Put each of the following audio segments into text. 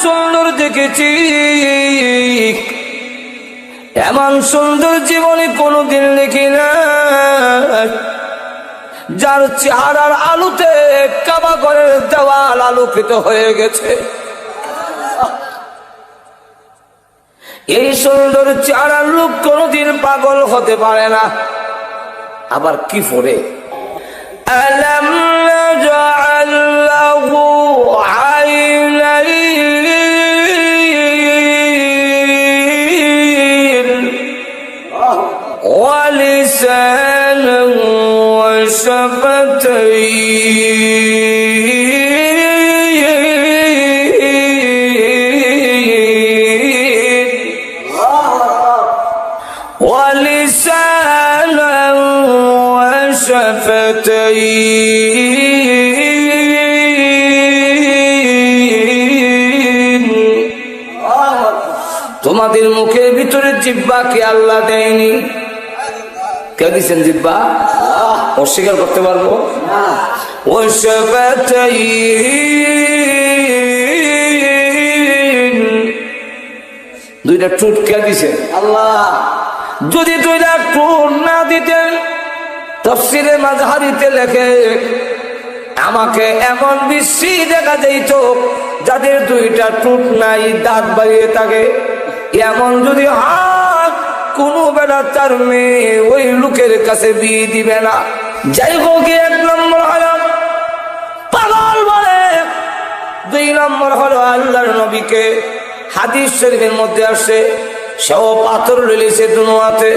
সুন্দর দেখেছি, এমন সুন্দর জীবনে কোনোদিন দেখি না, যার চেহারার আলোতে কাবা ঘরের দেওয়াল আলোকিত হয়ে গেছে। এই সুন্দর চেহারার লোক কোনোদিন পাগল হতে পারে না। আবার কি পড়ে, আলাম নাজআল লাহু আইনাইন ওয়া লিসানান ওয়া শাফাতাইন। তোমাদের মুখের ভিতরে জিহ্বাকে আল্লাহ দেয়নি। কে দিয়েছেন জিহ্বা? অস্বীকার করতে পারবো? ওয়া শাফাতাইন, দুইটা ঠোঁট কে দিয়েছেন? আল্লাহ। যদি দুইটা ঠোঁট না দিতেন, তাফসীরে মাযহারিতে লেখে আমাকে এমন বিশ্রী দেখা যেত যাদের দুইটা ঠোঁট নাই, দাঁত বাড়িয়ে থাকে, এমন যদি হাত কোনো বেলা তার মেয়ে ওই লোকের কাছে বিয়ে দিবে না। যাই হোক, এক নম্বর হলো পাগল বলে, দুই নম্বর হলো আল্লাহর নবীকে হাদিস শরীফের মধ্যে আসে সেও পাথর লইছে দুনোয়াতে,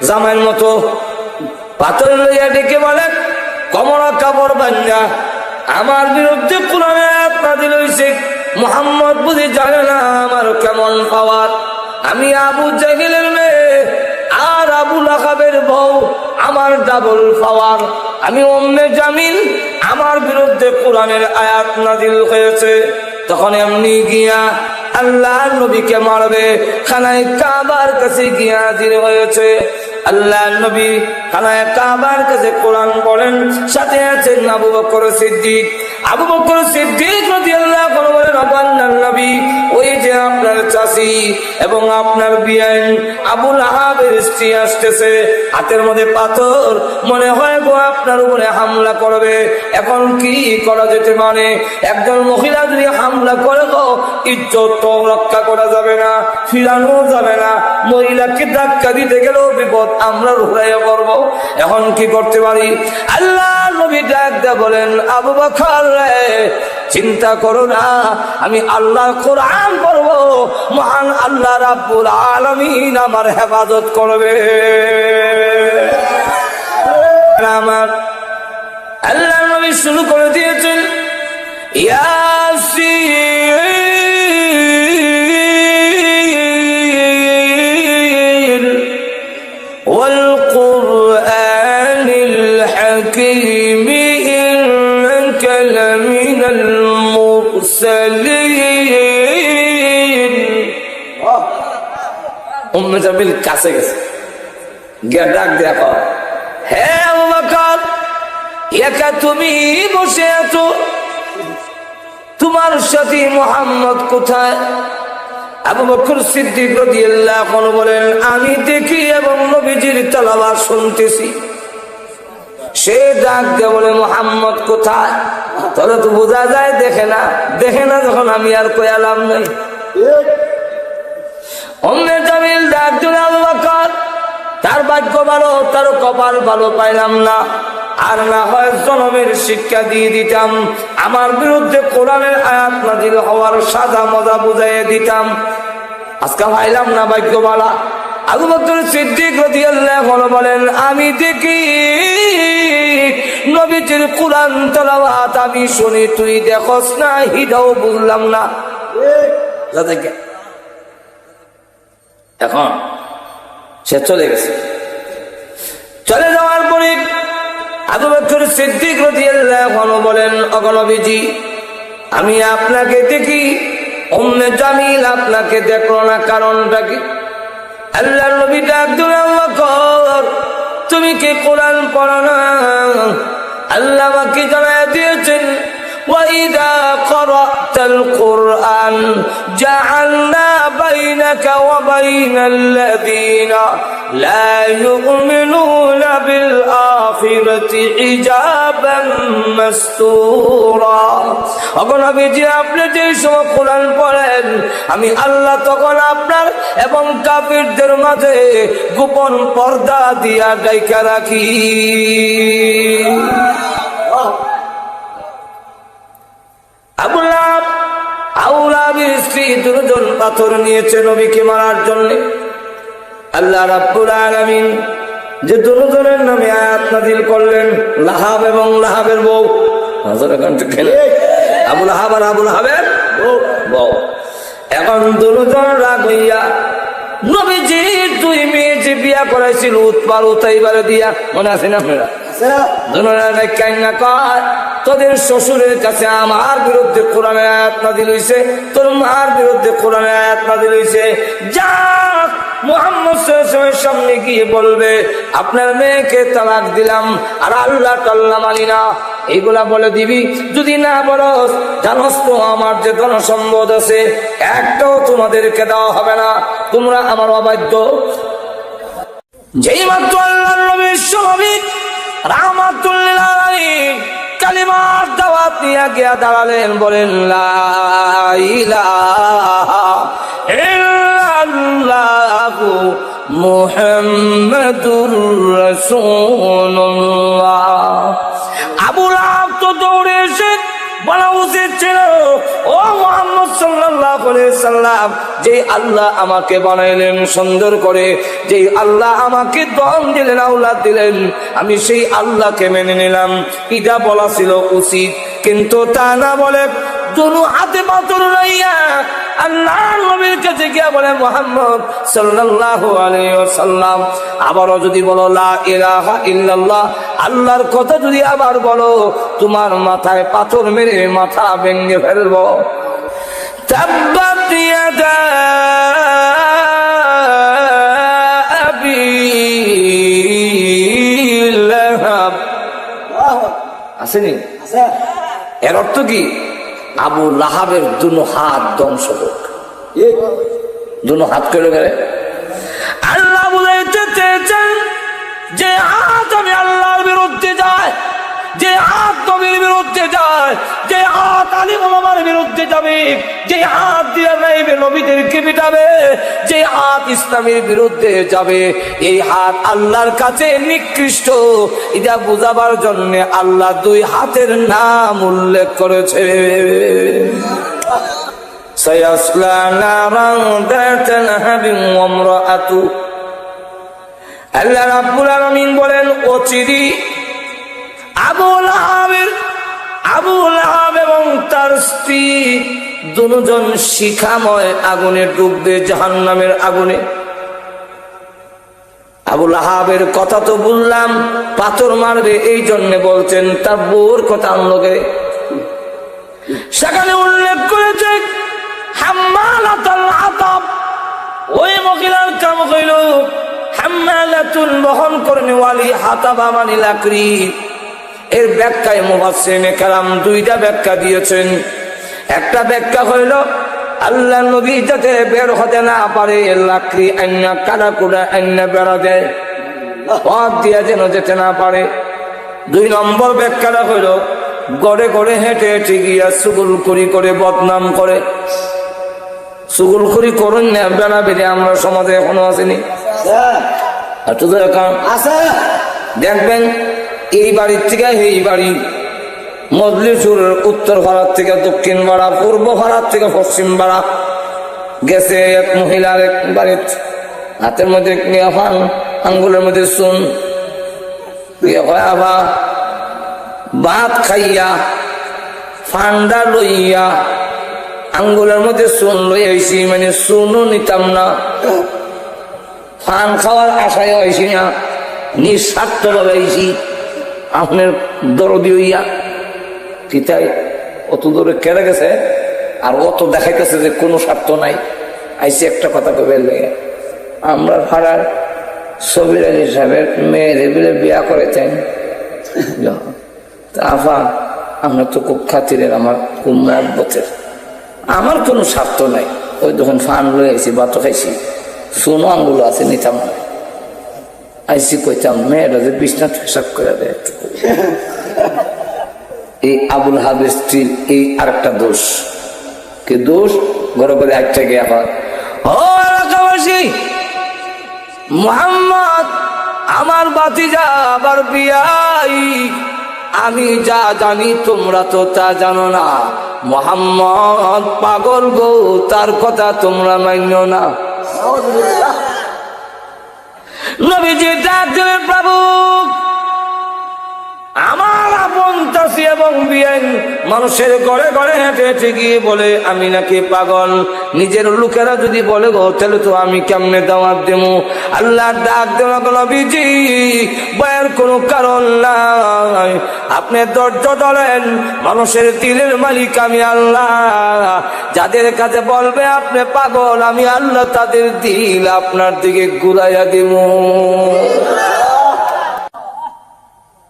জামাইয়ের মতো পাথর লইয়া ডেকে বলেন, কমরা কাপড় বান্ধা আমার বিরুদ্ধে কোরআনে আয়াত নাযিল হইছে, মুহাম্মদ বুঝি জানে না আমার কেমন পাওয়ার। আমি আবু জাহেলের মেয়ে আর আবু লাহাবের বউ, আমার ডাবল পাওয়ার। আমি উম্মে জামিল, আমার বিরুদ্ধে কোরআনের আয়াত নাযিল হয়েছে। তখন এমনি গিয়া আল্লাহর নবীকে মারবে, খানায় কাবার কাছে গিয়া হাজির হয়েছে। আল্লাহর নবী খানায় কাবার কাছে কোরআন পড়েন, সাথে আছেন আবু বকর সিদ্দিক। আবু বকর সিদ্দিক রাদিয়াল্লাহু আনহু বলেন, আল্লাহর নবী, ওই যে আপনার চাচি এবং আপনার বিয়ান আবু লাহাবের স্ত্রী আসতেছে, হাতের মধ্যে পাথর, মনে হয় গো আপনার উপরে হামলা করবে। এখন কি করা যেতে পারে? একজন মহিলা যদি হামলা করে গো, ইজ্জত তো রক্ষা করা যাবে না, ফিরানো যাবে না, মহিলাকে ধাক্কা দিতে গেলেও বিপদ, আমরা রুহাইয়া করব। এখন কি করতে পারি? আল্লাহ নবী ডাক দেয়া বলেন, আবু বকর রে, চিন্তা করো না, আমি আল্লাহর কোরআন পড়ব, মহান আল্লাহ রাব্বুল আলামিন আমার হেফাজত করবে। আমার আল্লাহ নবী শুরু করে দিয়েছেন, ইয়াসিন ওয়াল কুরআনিল হাকীম ইন্নাকা লামিনাল মুরসালিন। উম্মে জামিল কাছে গেছে, গিয়ে ডাক দেখো, হে আবু বকর, একা তুমি বসে আছো, তোমার সাথী মুহাম্মদ কোথায়? আবু বকর সিদ্দিক রাদিয়াল্লাহু আনহু বলেন, আমি দেখি এবং নবীজির তেলাওয়াত শুনতেছি। সে ডাক দিয়ে বলে, মুহাম্মদ কোথায়? তাহলে তো বোঝা যায় দেখে না, দেখে না যখন আমি আর কয়ালাম নাই। উম্মে জামিল ডাক দিল, আবু বকর, তার ভাগ্য ভালো, তার কপাল ভালো, পাইলাম না, আর না হয় জনমের শিক্ষা দিয়ে দিতাম, আমার বিরুদ্ধে কোরআনের আয়াত নাযিল হওয়ার সাজা মজা বুঝাইয়ে দিতাম, আজকে পাইলাম না, ভাগ্য ভালো। আবু বকর সিদ্দিক রাদিয়াল্লাহু আনহু বলেন, আমি দেখি নবীজির কোরআন তেলাওয়াত আমি শুনি, তুই দেখোস না, হিদাও বুঝলাম না। এখন সে চলে গেছে। চলে যাওয়ার পরে আবু বকর সিদ্দিক রাদিয়াল্লাহু আনহু বলেন, ওগো নবীজি, আমি আপনাকে দেখি, উম্মে জামিল আপনাকে দেখলো না, কারণটা কি? আল্লাহর নবী ডাক দিলেন, আবু বকর, তুমি কি কোরআন পড়ো না? আল্লাহ আমাকে জানায় দিয়েছেন, ওয়া ইযা ক্বারা'ত qara'tal Qur'an ja'alna bainaka wa bainal ladina la yu'minuna bil akhirati hijaban mastura। ওগো নবীজি, আপনি যে সময় কোরআন পড়েন, আমি আল্লাহ তখন আপনার এবং কাফিরদের মাঝে গোপন পর্দা দিয়া ঢাকা রাখি। আবু লাহাবের স্ত্রী দুজন পাথর নিয়েছে নবীকে মারার জন্য। আল্লাহ রাব্বুল আলামিন যে দুজনের নামে আয়াত নাযিল করলেন, লাহাব এবং লাহাবের বউ। আবু লাহাব আর আবু লাহাবের বউ। এখন দুজন রাগ হইয়া নবীজি দুই মেয়ে যে বিয়া করাইছিল উৎপার উতাইবারে দিয়া, মনে আছে না আপনারা? তোদের শ্বশুরের কাছে আমার বিরুদ্ধে কোরআনের আয়াত নাযিল হইছে, তোর মার বিরুদ্ধে কোরআনের আয়াত নাযিল হইছে, যা মুহাম্মদ সাল্লাল্লাহু আলাইহি ওয়াসাল্লামের সামনে গিয়ে বলবে আপনার মেয়েকে তালাক দিলাম আর আল্লাহ টাল্লা মানি না, এইগুলা বলে দিবি। যদি না বলস, জানোস তো আমার যে ধন সম্পদ আছে একটাও তোমাদেরকে দেওয়া হবে না, তোমরা আমার অবাধ্য। যেই মাত্র আল্লাহর নবীর সাহাবী রাহমাতুল্লিল আলাইহি কালিমার দাওয়াত নিয়ে গিয়া দাঁড়ালেন, বলেন লা ইলাহা ইল্লাল্লাহু মুহাম্মাদুর রাসূলুল্লাহ। আবু লাহাব তো দৌড়ে এসে বলা উচিত ছিল, ও মুহাম্মদ সাল্লাল্লাহু আলাইহি সাল্লাম, যে আল্লাহ আমাকে বানাইলেন সুন্দর করে, যে আল্লাহ আমাকে ধন দিলেন, আওলাদ দিলেন, আমি সেই আল্লাহকে মেনে নিলাম, এটা বলা ছিল উচিত। কিন্তু তা না বলে দুনো হাতে পাথর লইয়া আল্লাহর নবীর কাছে গিয়া বলে, মুহাম্মদ সাল্লাল্লাহু আলাইহি ওয়াসাল্লাম, আবারও যদি বলো লা ইলাহা ইল্লাল্লাহ, আল্লাহর কথা যদি আবার বলো, তোমার মাথায় পাথর মেরে মাথা ভেঙে ফেলবো। তাব্বাত ইয়াদা আবি লাহাব। আসেনি? এর অর্থ কি? আবু লাহাবের দুনো হাত ধ্বংস হোক। দুনো হাত করে গেলে আল্লাহ বুঝাইতে চেয়েছেন, যে হাত আমি আল্লাহর বিরুদ্ধে যায়, যে হাত নবীর বিরুদ্ধে যায়, যে হাত আলিম ওলামার বিরুদ্ধে যাবে, যে হাত দিয়ে নাইবে নবীদেরকে পিটাবে, যে হাত ইসলামের বিরুদ্ধে যাবে, এই হাত আল্লাহর কাছে নিকৃষ্ট। এটা বুঝাবার জন্য আল্লাহ দুই হাতের নাম উল্লেখ করেছে। সায়াসলা নারান যাতা লাহাবিন ওয়া ইমরাআতু। আল্লাহ রাব্বুল আলামিন বলেন, অচিরি আবু লাহাব এবং তার স্ত্রী দুজন শিখাময় আগুনে ডুববে, জাহান্নামের আগুনে। আবু লাহাবের কথা তো বললাম, পাথর মারবে এই জন্য বলছেন, তার বউর কথা আনলোকে সেখানে উল্লেখ করেছে হাম্মালাতুল হাতাব। ওই মহিলার কাম হইল হাম্মালাতুন, বহন করনেওয়ালি, হাতাবা মানে লাকড়ি। এর ব্যাখ্যায় মুফাসসিরিনে কেরাম দুইটা ব্যাখ্যা দিয়েছেন। একটা ব্যাখ্যা হইল আল্লাহ নবী যাতে বের হতে না পারে, লাকড়ি আইনা কাটা কুড়া আইনা বেড়া দেয়, পথ দিয়া যেন যেতে না পারে। দুই নম্বর ব্যাখ্যাটা হইল গড়ে গড়ে হেঁটে হেঁটে গিয়া চুগলখড়ি করে বদনাম করে। চুগলখড়ি করুন না, বেড়া বেড়ে আমরা সমাজে এখনো আসেনি। দেখবেন এই বাড়ির থেকে এই বাড়ি, মজলিসুরের উত্তর ভাড়ার থেকে দক্ষিণ ভাড়া, পূর্ব ভাড়ার থেকে পশ্চিম ভাড়া গেছে এক মহিলার এক বাড়ির, হাতের মধ্যে আঙ্গুলের মধ্যে চুন, ভাত খাইয়া ফান্ডা লইয়া আঙ্গুলের মধ্যে চুন লই আইসি, মানে চুনও নিতাম না, ফান খাওয়ার আশায় আইসি না, নিঃস্বার্থ ভাবে আইসি আপনার দরদি হইয়া। কি তাই অত দূরে কেড়ে গেছে আর অত দেখাইতেছে যে কোনো স্বার্থ নাই, আইসি একটা কথা কবে লেগে। আমরা ভাড়ার সবির আলী সাহেবের মেয়ের বিলে বিয়া করেছেন, আফা আপনার তো খুব খাতিরের, আমার খুব মহব্বতের, আমার কোনো স্বার্থ নাই। ওই যখন ফান লয়ে আইসি ভাত খাইছি, সোনো আঙ্গুলো আছে নিতাম না, আইসি কইতাম মেয়েরা যে বিছনা ফেসাব করে দেয় একটু। এই আবুল হাবের স্ত্রীর এই আরেকটা দোষ, কি দোষ? ঘরে ঘরে একটা গিয়া হয়, ও এলাকাবাসী, মুহাম্মদ আমার ভাতিজা আবার বিয়াই, আমি যা জানি তোমরা তো তা জানো না। মুহাম্মদ পাগল গো, তার কথা তোমরা মানো না। নবীজি ডাক দিলেন, প্রভু আমার আপন চাচি এবং বিয়ান মানুষের ঘরে ঘরে হেঁটে হেঁটে গিয়ে বলে আমি নাকি পাগল। নিজের লোকেরা যদি বলে গো, তাহলে তো আমি কেমনে দাওয়াত দেবো? আল্লাহ ডাক দেওয়া নবীজি, ভয়ের কোনো কারণ নাই, আপনি ধৈর্য ধরেন, মানুষের দিলের মালিক আমি আল্লাহ। যাদের কাছে বলবে আপনি পাগল, আমি আল্লাহ তাদের দিল আপনার দিকে ঘুরাইয়া দিব।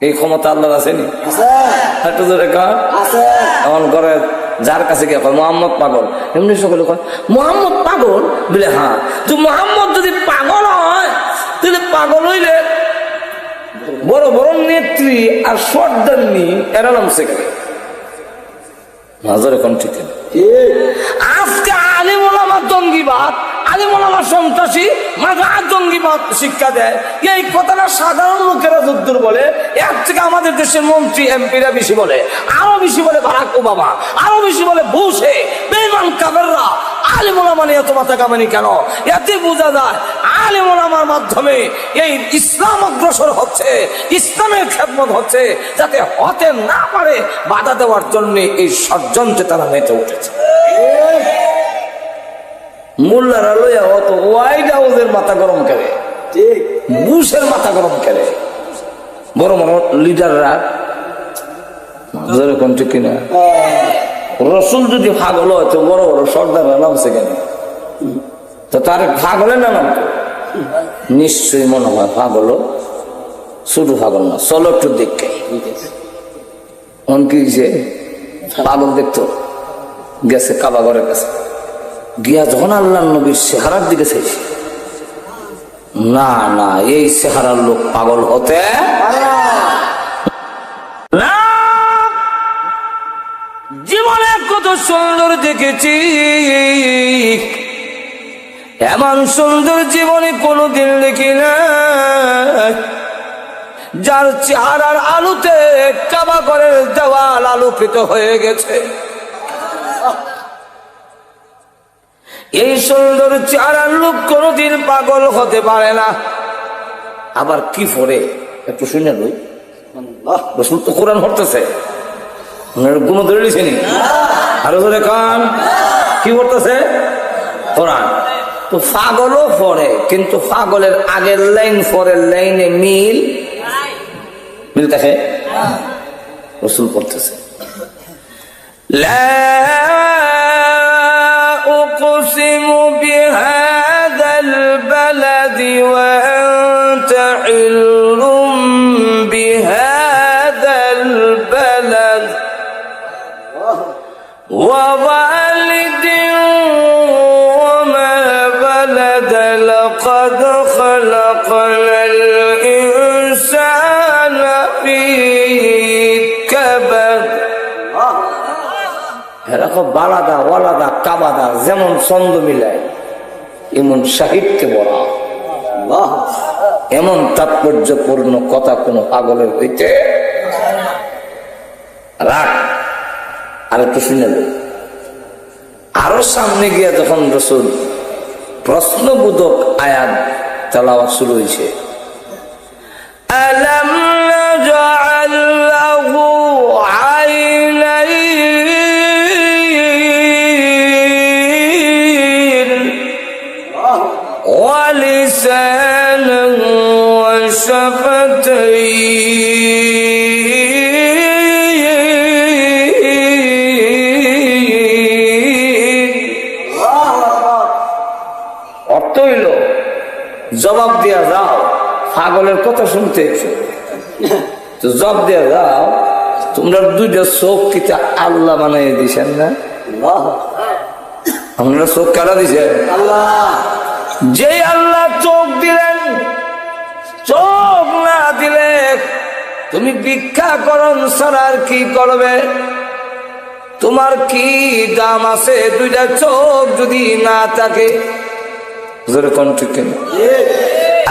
এই ক্ষমতা আল্লাহর আসেনি? একটু জোরে কার আছে? এমন করে যার কাছে গিয়ে কয় মোহাম্মদ পাগল, এমনি সকলে কয় মোহাম্মদ পাগল বলে, হ্যাঁ তো মোহাম্মদ যদি পাগল হয়, তাহলে পাগল হইলে বড় বড় নেত্রী আর সর্দারনি এরা নামছে কেন? নজর এখন ঠিক আজকে আলিম ওলামা জঙ্গিবাদ, আলিম ওলামা সন্ত্রাসী, মাঝার জঙ্গিবাদ শিক্ষা দেয়। এই কথাটা সাধারণ লোকেরা যদ্দূর বলে, এর থেকে আমাদের দেশের মন্ত্রী এমপিরা বেশি বলে, আরো বেশি বলে বারাক ওবামা, আরো বেশি বলে বুশে, বেঈমান কাফেররা। আলিম ওলামা নিয়ে এত মাথা কামানি কেন? এতে বোঝা যায় আলিম ওলামার মাধ্যমে এই ইসলাম অগ্রসর হচ্ছে, ইসলামের খেদমত হচ্ছে, যাতে হতে না পারে বাধা দেওয়ার জন্য এই ষড়যন্ত্রে তারা মেতে উঠেছে। মোল্লারা লইয়া অত হোয়াইট হাউসের মাথা গরম করে, বুশের মাথা গরম করে, বড় বড় লিডাররা যেরকম ঠিক কিনা। রসুল যদি পাগল হয় তো বড় বড় সর্দাররা নামছে কেন? তো তার পাগলের না নাম নিশ্চয়ই মনে হয় পাগল, শুধু পাগল না। চলো একটু দেখে কি পাগল দেখতো, গেছে কাবা ঘরে গেছে, গিয়া যখন আল্লাহ নবীর চেহারার দিকে চাইছে, না না এই চেহারার লোক পাগল হতে না। জীবনে কত সুন্দর দেখেছি, এমন সুন্দর জীবনে কোনোদিন দেখি না, যার চেহারার আলোতে কাবা ঘরের দেওয়াল আলোকিত হয়ে গেছে। এই সুন্দর চেহারার লোক কোনোদিন পাগল হতে পারে না। আবার কি পড়ে একটু শুনে লই, রসুল তো কোরআন পড়তেছে, গুণ ধরে নিছেনি, আরো ধরে কান কি পড়তেছে? কোরআন। তো পাগলও পড়ে, কিন্তু পাগলের আগের লাইন পরের লাইনে মিল দেখে রসুল পড়তেছে, أقسم بهذا البلد وأنت حل بهذا البلد ووالد وما بلد لقد خلقنا الإنسان في كبد। এরকম বালাদা ওয়ালাদা কাবাদা যেমন ছন্দ মিলায় এমন সাহিত্যে বলা, এমন তাৎপর্যপূর্ণ কথা কোন পাগলের হইতে রাখ। আর একটু শুনে আরো সামনে গিয়া যখন রসুল প্রশ্নবোধক আয়াত তেলাওয়াত শুরু হয়েছে, আলাম নাজআল লাহু আইনাইন ওয়া লিসানান ওয়া শাফাতাইন। অর্থ হইল জবাব দিয়া যাও, পাগলের কথা শুনতে তো জবাব দিয়া যাও, তোমরা দুইটা চোখ কিতা আল্লাহ বানাই দিছেন না? আপনারা চোখ কাটা দিছে আল্লাহ। যে আল্লাহ চোখ দিলেন, চোখ না দিলে তুমি ভিক্ষাকরণ ছাড়া আর কি করবে? তোমার কি দাম আছে? দুইটা চোখ যদি না থাকে,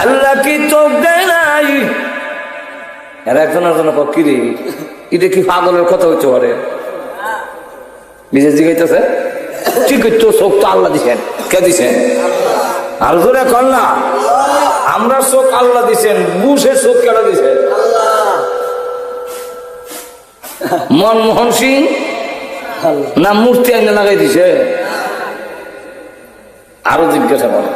আল্লাহ কি চোখ দেয় নাই? এরা একজনের জন্য কিরে এটা কি পাগলের কথা হইতে পারে? নিজে জিগাইতেছে ঠিক তো, চোখ তো আল্লাহ দিছেন। কে দিছেন? আর জোরে কর না। আমরা চোখ আল্লাহ দিছেন, বুশের চোখ কেন দিছেন? মনমোহন সিং না মূর্তি আইনে লাগাই দিছে? আরো জিজ্ঞাসা করে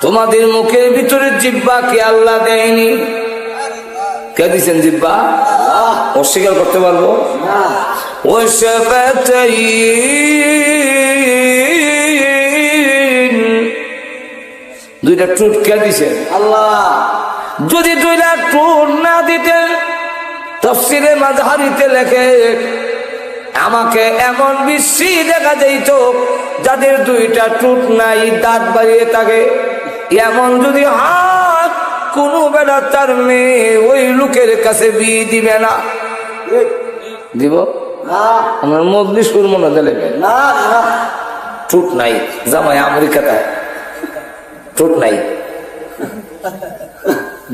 তোমাদের মুখের ভিতরে জিহ্বা কি আল্লাহ দেয়নি? কে দিচ্ছেন জিহ্বা? অস্বীকার করতে পারবো? দুইটা টুট কে দিছেন? আল্লাহ। যদি দুইটা টুট না দিতেন, তাফসীরে মাযহারিতে লেখে আমাকে এমন বিশ্রী দেখা যেত যাদের দুইটা টুট নাই, দাঁত বাড়িয়ে থাকে। এমন যদি হাত কোনো বেলা তার মেয়ে ওই লোকের কাছে বিয়ে দিবে না। দিব আমার মজলি সুর মনে দিলে না, টুট নাই। জামাই আমেরিকাতে টুট নাই,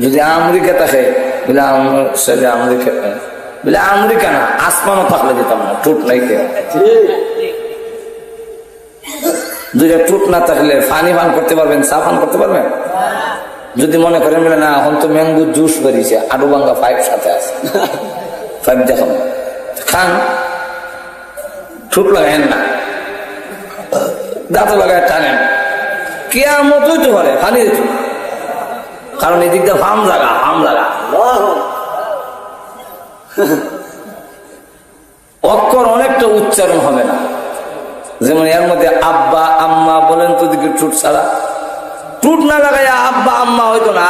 যদি আমেরিকা থাকে বলে আমেরিকা বলে আমেরিকা না, আসমানও থাকলে যেতাম না। টুট নাই কে? দুইটা টুট না থাকলে পানি পান করতে পারবেন, চা পান করতে পারবেন? যদি মনে করেন বলে না এখন তো ম্যাঙ্গো জুস বেরিয়েছে, আডু ভাঙ্গা 5 সাথে আছে, 5 দেখান খান, ঠুট লাগাইন না, দাঁত লাগায় টানেন, কিয়ামত হইতে পারে পানি দিত। কারণ এদিক দিয়ে ফার্ম জায়গা অক্ষর অনেকটা উচ্চারণ হবে না। যেমন এর মধ্যে আব্বা আম্মা বলেন তো দিকে টুট ছাড়া, টুট না লাগাই আব্বা আম্মা হইতো না।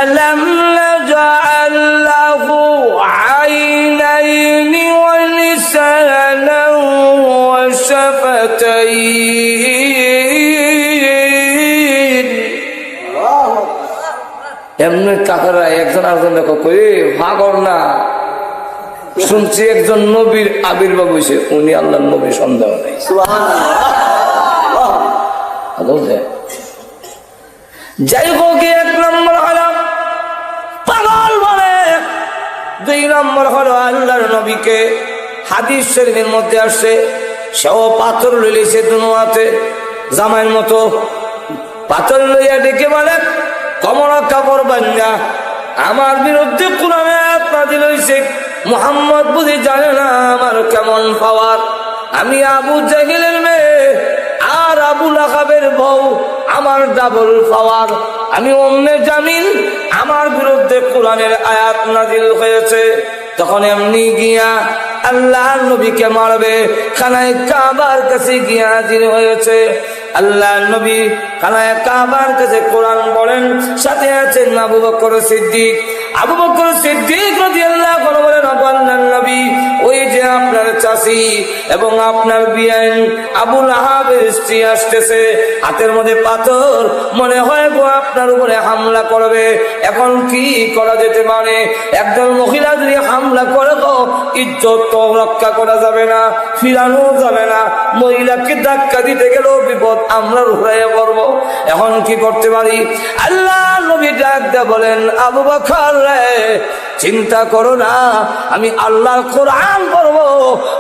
ألم نجعل له عينين ولسانا وشفتين এমনি কাকারা একজন আরেকজন দেখো কই ভাগর না, শুনছি একজন নবীর আবির্ভাব হয়েছে, উনি আল্লাহর নবী, সন্দেহ নেই। যাই হোক, 1 নম্বর হলো পাগল বলে, 2 নম্বর হলো আল্লাহর নবীকে হাদিস শরীফের মধ্যে আসছে সেও পাথর লইছে দুনিয়াতে জামাইয়ের মতো, পাথর লইয়া ডেকে বলে কমর কাপড় বান্ধা আমার বিরুদ্ধে কোরআনে আয়াত নাযিল হইছে, মুহাম্মদ বুঝি জানে না আমার কেমন পাওয়ার। আমি আবু জাহেলের মেয়ে আর আবু লাহাবের বউ, আমার ডাবল পাওয়ার। আমি অন্যে জামিন আমার বিরুদ্ধে কোরআনের আয়াত নাযিল হয়েছে। তখন এমনি গিয়া আল্লাহর নবীকে মারবে, খানায় কাবার কাছে গিয়া হাজির হয়েছে। আল্লাহর নবী খানায় কাবার কাছে কোরআন পড়েন, সাথে আছেন আবু বকর সিদ্দিক। আবু বকর সিদ্দিক রাদিয়াল্লাহু আনহু বলেন, আল্লাহর নবী, ওই যে আপনার চাচি এবং আপনার বিয়ান আবু লাহাবের স্ত্রী আসতেছে, হাতের মধ্যে পাথর, মনে হয় গো আপনার উপরে হামলা করবে। এখন কি করা যেতে পারে? একজন মহিলা যদি হামলা করে তো ইজ্জত তো রক্ষা করা যাবে না, ফিরানো যাবে না। মহিলাকে ধাক্কা দিতে গেলেও বিপদ, আমরা রুহাইয়া পড়বো। এখন কি করতে পারি? আল্লাহ নবী ডাক দিয়ে বলেন, আবু বকর রে, চিন্তা করো না, আমি আল্লাহর কোরআন পড়বো,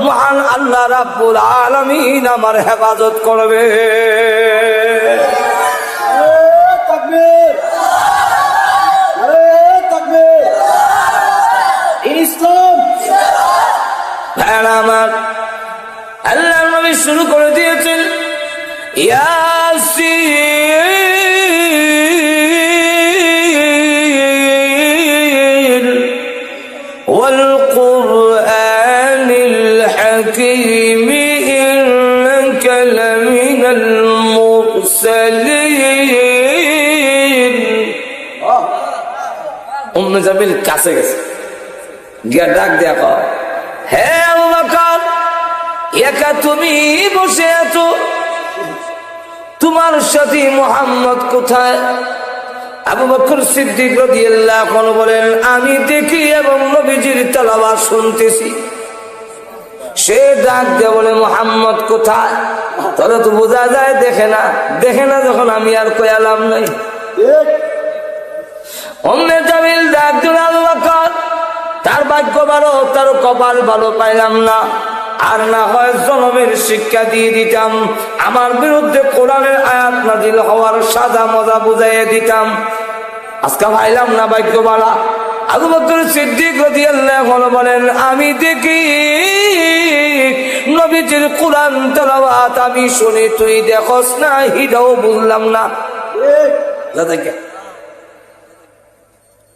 মহান আল্লাহ রাব্বুল আলামিন আমার হেফাজত করবে। তাকবীর, আরে তাকবীর, ইসলাম। আমার আল্লাহ নবী শুরু করে দিয়েছেন, ইয়াসিন ওয়াল কুরআনি الحكيم إنك لمن المرسلين জামিল কাছে গেছে গিয়া ডাক দেয়া কর, হে আবু বকর, একা তুমি বসে আছো, তোমার সাথী মুহাম্মদ কোথায়? আবু বকর সিদ্দিক রাদিয়াল্লাহু আনহু বলেন, আমি দেখি এবং নবীজির তেলাওয়াত শুনতেছি। সে ডাক দিয়ে বলে, মুহাম্মদ কোথায়? তাহলে তো বোঝা যায় দেখে না, দেখে না যখন আমি আর কয়ালাম নাই। উম্মে জামিল ডাক দিল, আবু বকর, তার ভাগ্য ভালো, তার কপাল ভালো, পাইলাম না, আর না হয় জনমের শিক্ষা দিয়ে দিতাম, আমার বিরুদ্ধে কোরআনের আয়াত নাযিল হওয়ার সাজা মজা বুঝাইয়ে দিতাম, আজকে পাইলাম না, ভাগ্য ভালো। আবু বকর সিদ্দিক রাদিয়াল্লাহু আনহু বলেন, আমি দেখি নবীজির কোরআন তেলাওয়াত আমি শুনি, তুই দেখোস না, এটাও বুঝলাম না।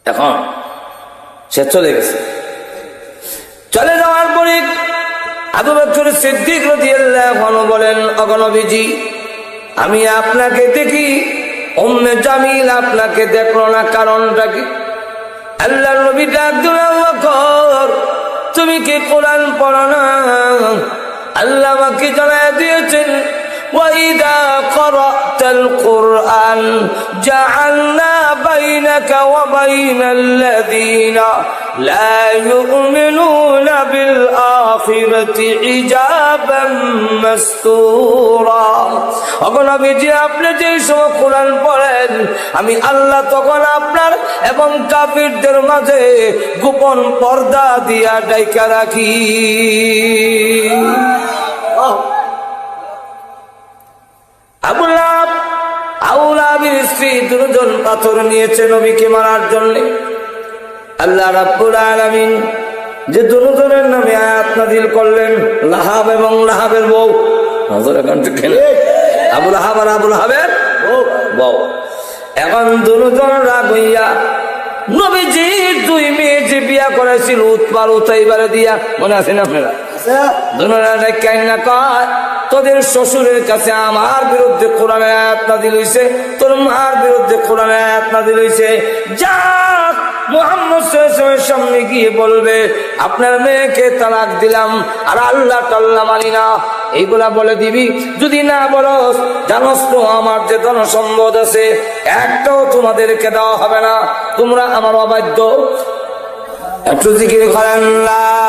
এখন সে চলে গেছে। চলে যাওয়ার পরে আবু বকর সিদ্দিক রাদিয়াল্লাহু আনহু বলেন, ওগো নবীজি, আমি আপনাকে দেখি, উম্মে জামিল আপনাকে দেখলো না, কারণটা কি? আল্লাহর নবী ডাক দিলেন, আবু বকর, তুমি কি কোরআন পড়ো না? আল্লাহ আমাকে জানায় দিয়েছেন, وَإِذَا قَرَأْتَ الْقُرْآنَ جَعَلْنَا بَيْنَكَ وَبَيْنَ الَّذِينَ لَا يُؤْمِنُونَ بِالْآخِرَةِ حِجَابًا مَسْتُورًا। ওগো নবীজি, আপনি যে সময় কোরআন পড়েন, আমি আল্লাহ তখন আপনার এবং কাফিরদের মাঝে গোপন পর্দা দিয়া ঢাইকা রাখি। আবু লাহাব, আবু লাহাবের স্ত্রী দুজন পাথর নিয়েছে নবীকে মারার জন্য। আল্লাহ রাব্বুল আলামিন যে দুজনের নামে আয়াত নাযিল করলেন, লাহাব এবং লাহাবের বউ, আবু লাহাব আর আবু লাহাবের বউ। এখন দুজন রাগ হইয়া নবীজির দুই মেয়ে যে বিয়া করেছিল উতবার উতাইবারে দিয়া, মনে আছেন আপনারা? দুজনে কান্না কয়, তোদের শ্বশুরের কাছে আমার বিরুদ্ধে কোরআনের আয়াত নাযিল হইছে, তোর মার বিরুদ্ধে কোরআনের আয়াত নাযিল হইছে, যা মুহাম্মদ সাল্লাল্লাহু আলাইহি ওয়াসাল্লামের সামনে গিয়ে বলবে আপনার মেয়েকে তালাক দিলাম আর আল্লাহ টাল্লা মানি না, এইগুলা বলে দিবি। যদি না বলস, জানোস তো আমার যে ধন সম্পদ আছে একটাও তোমাদেরকে দেওয়া হবে না, তোমরা আমার অবাধ্য। একটু জিকির করেন, লা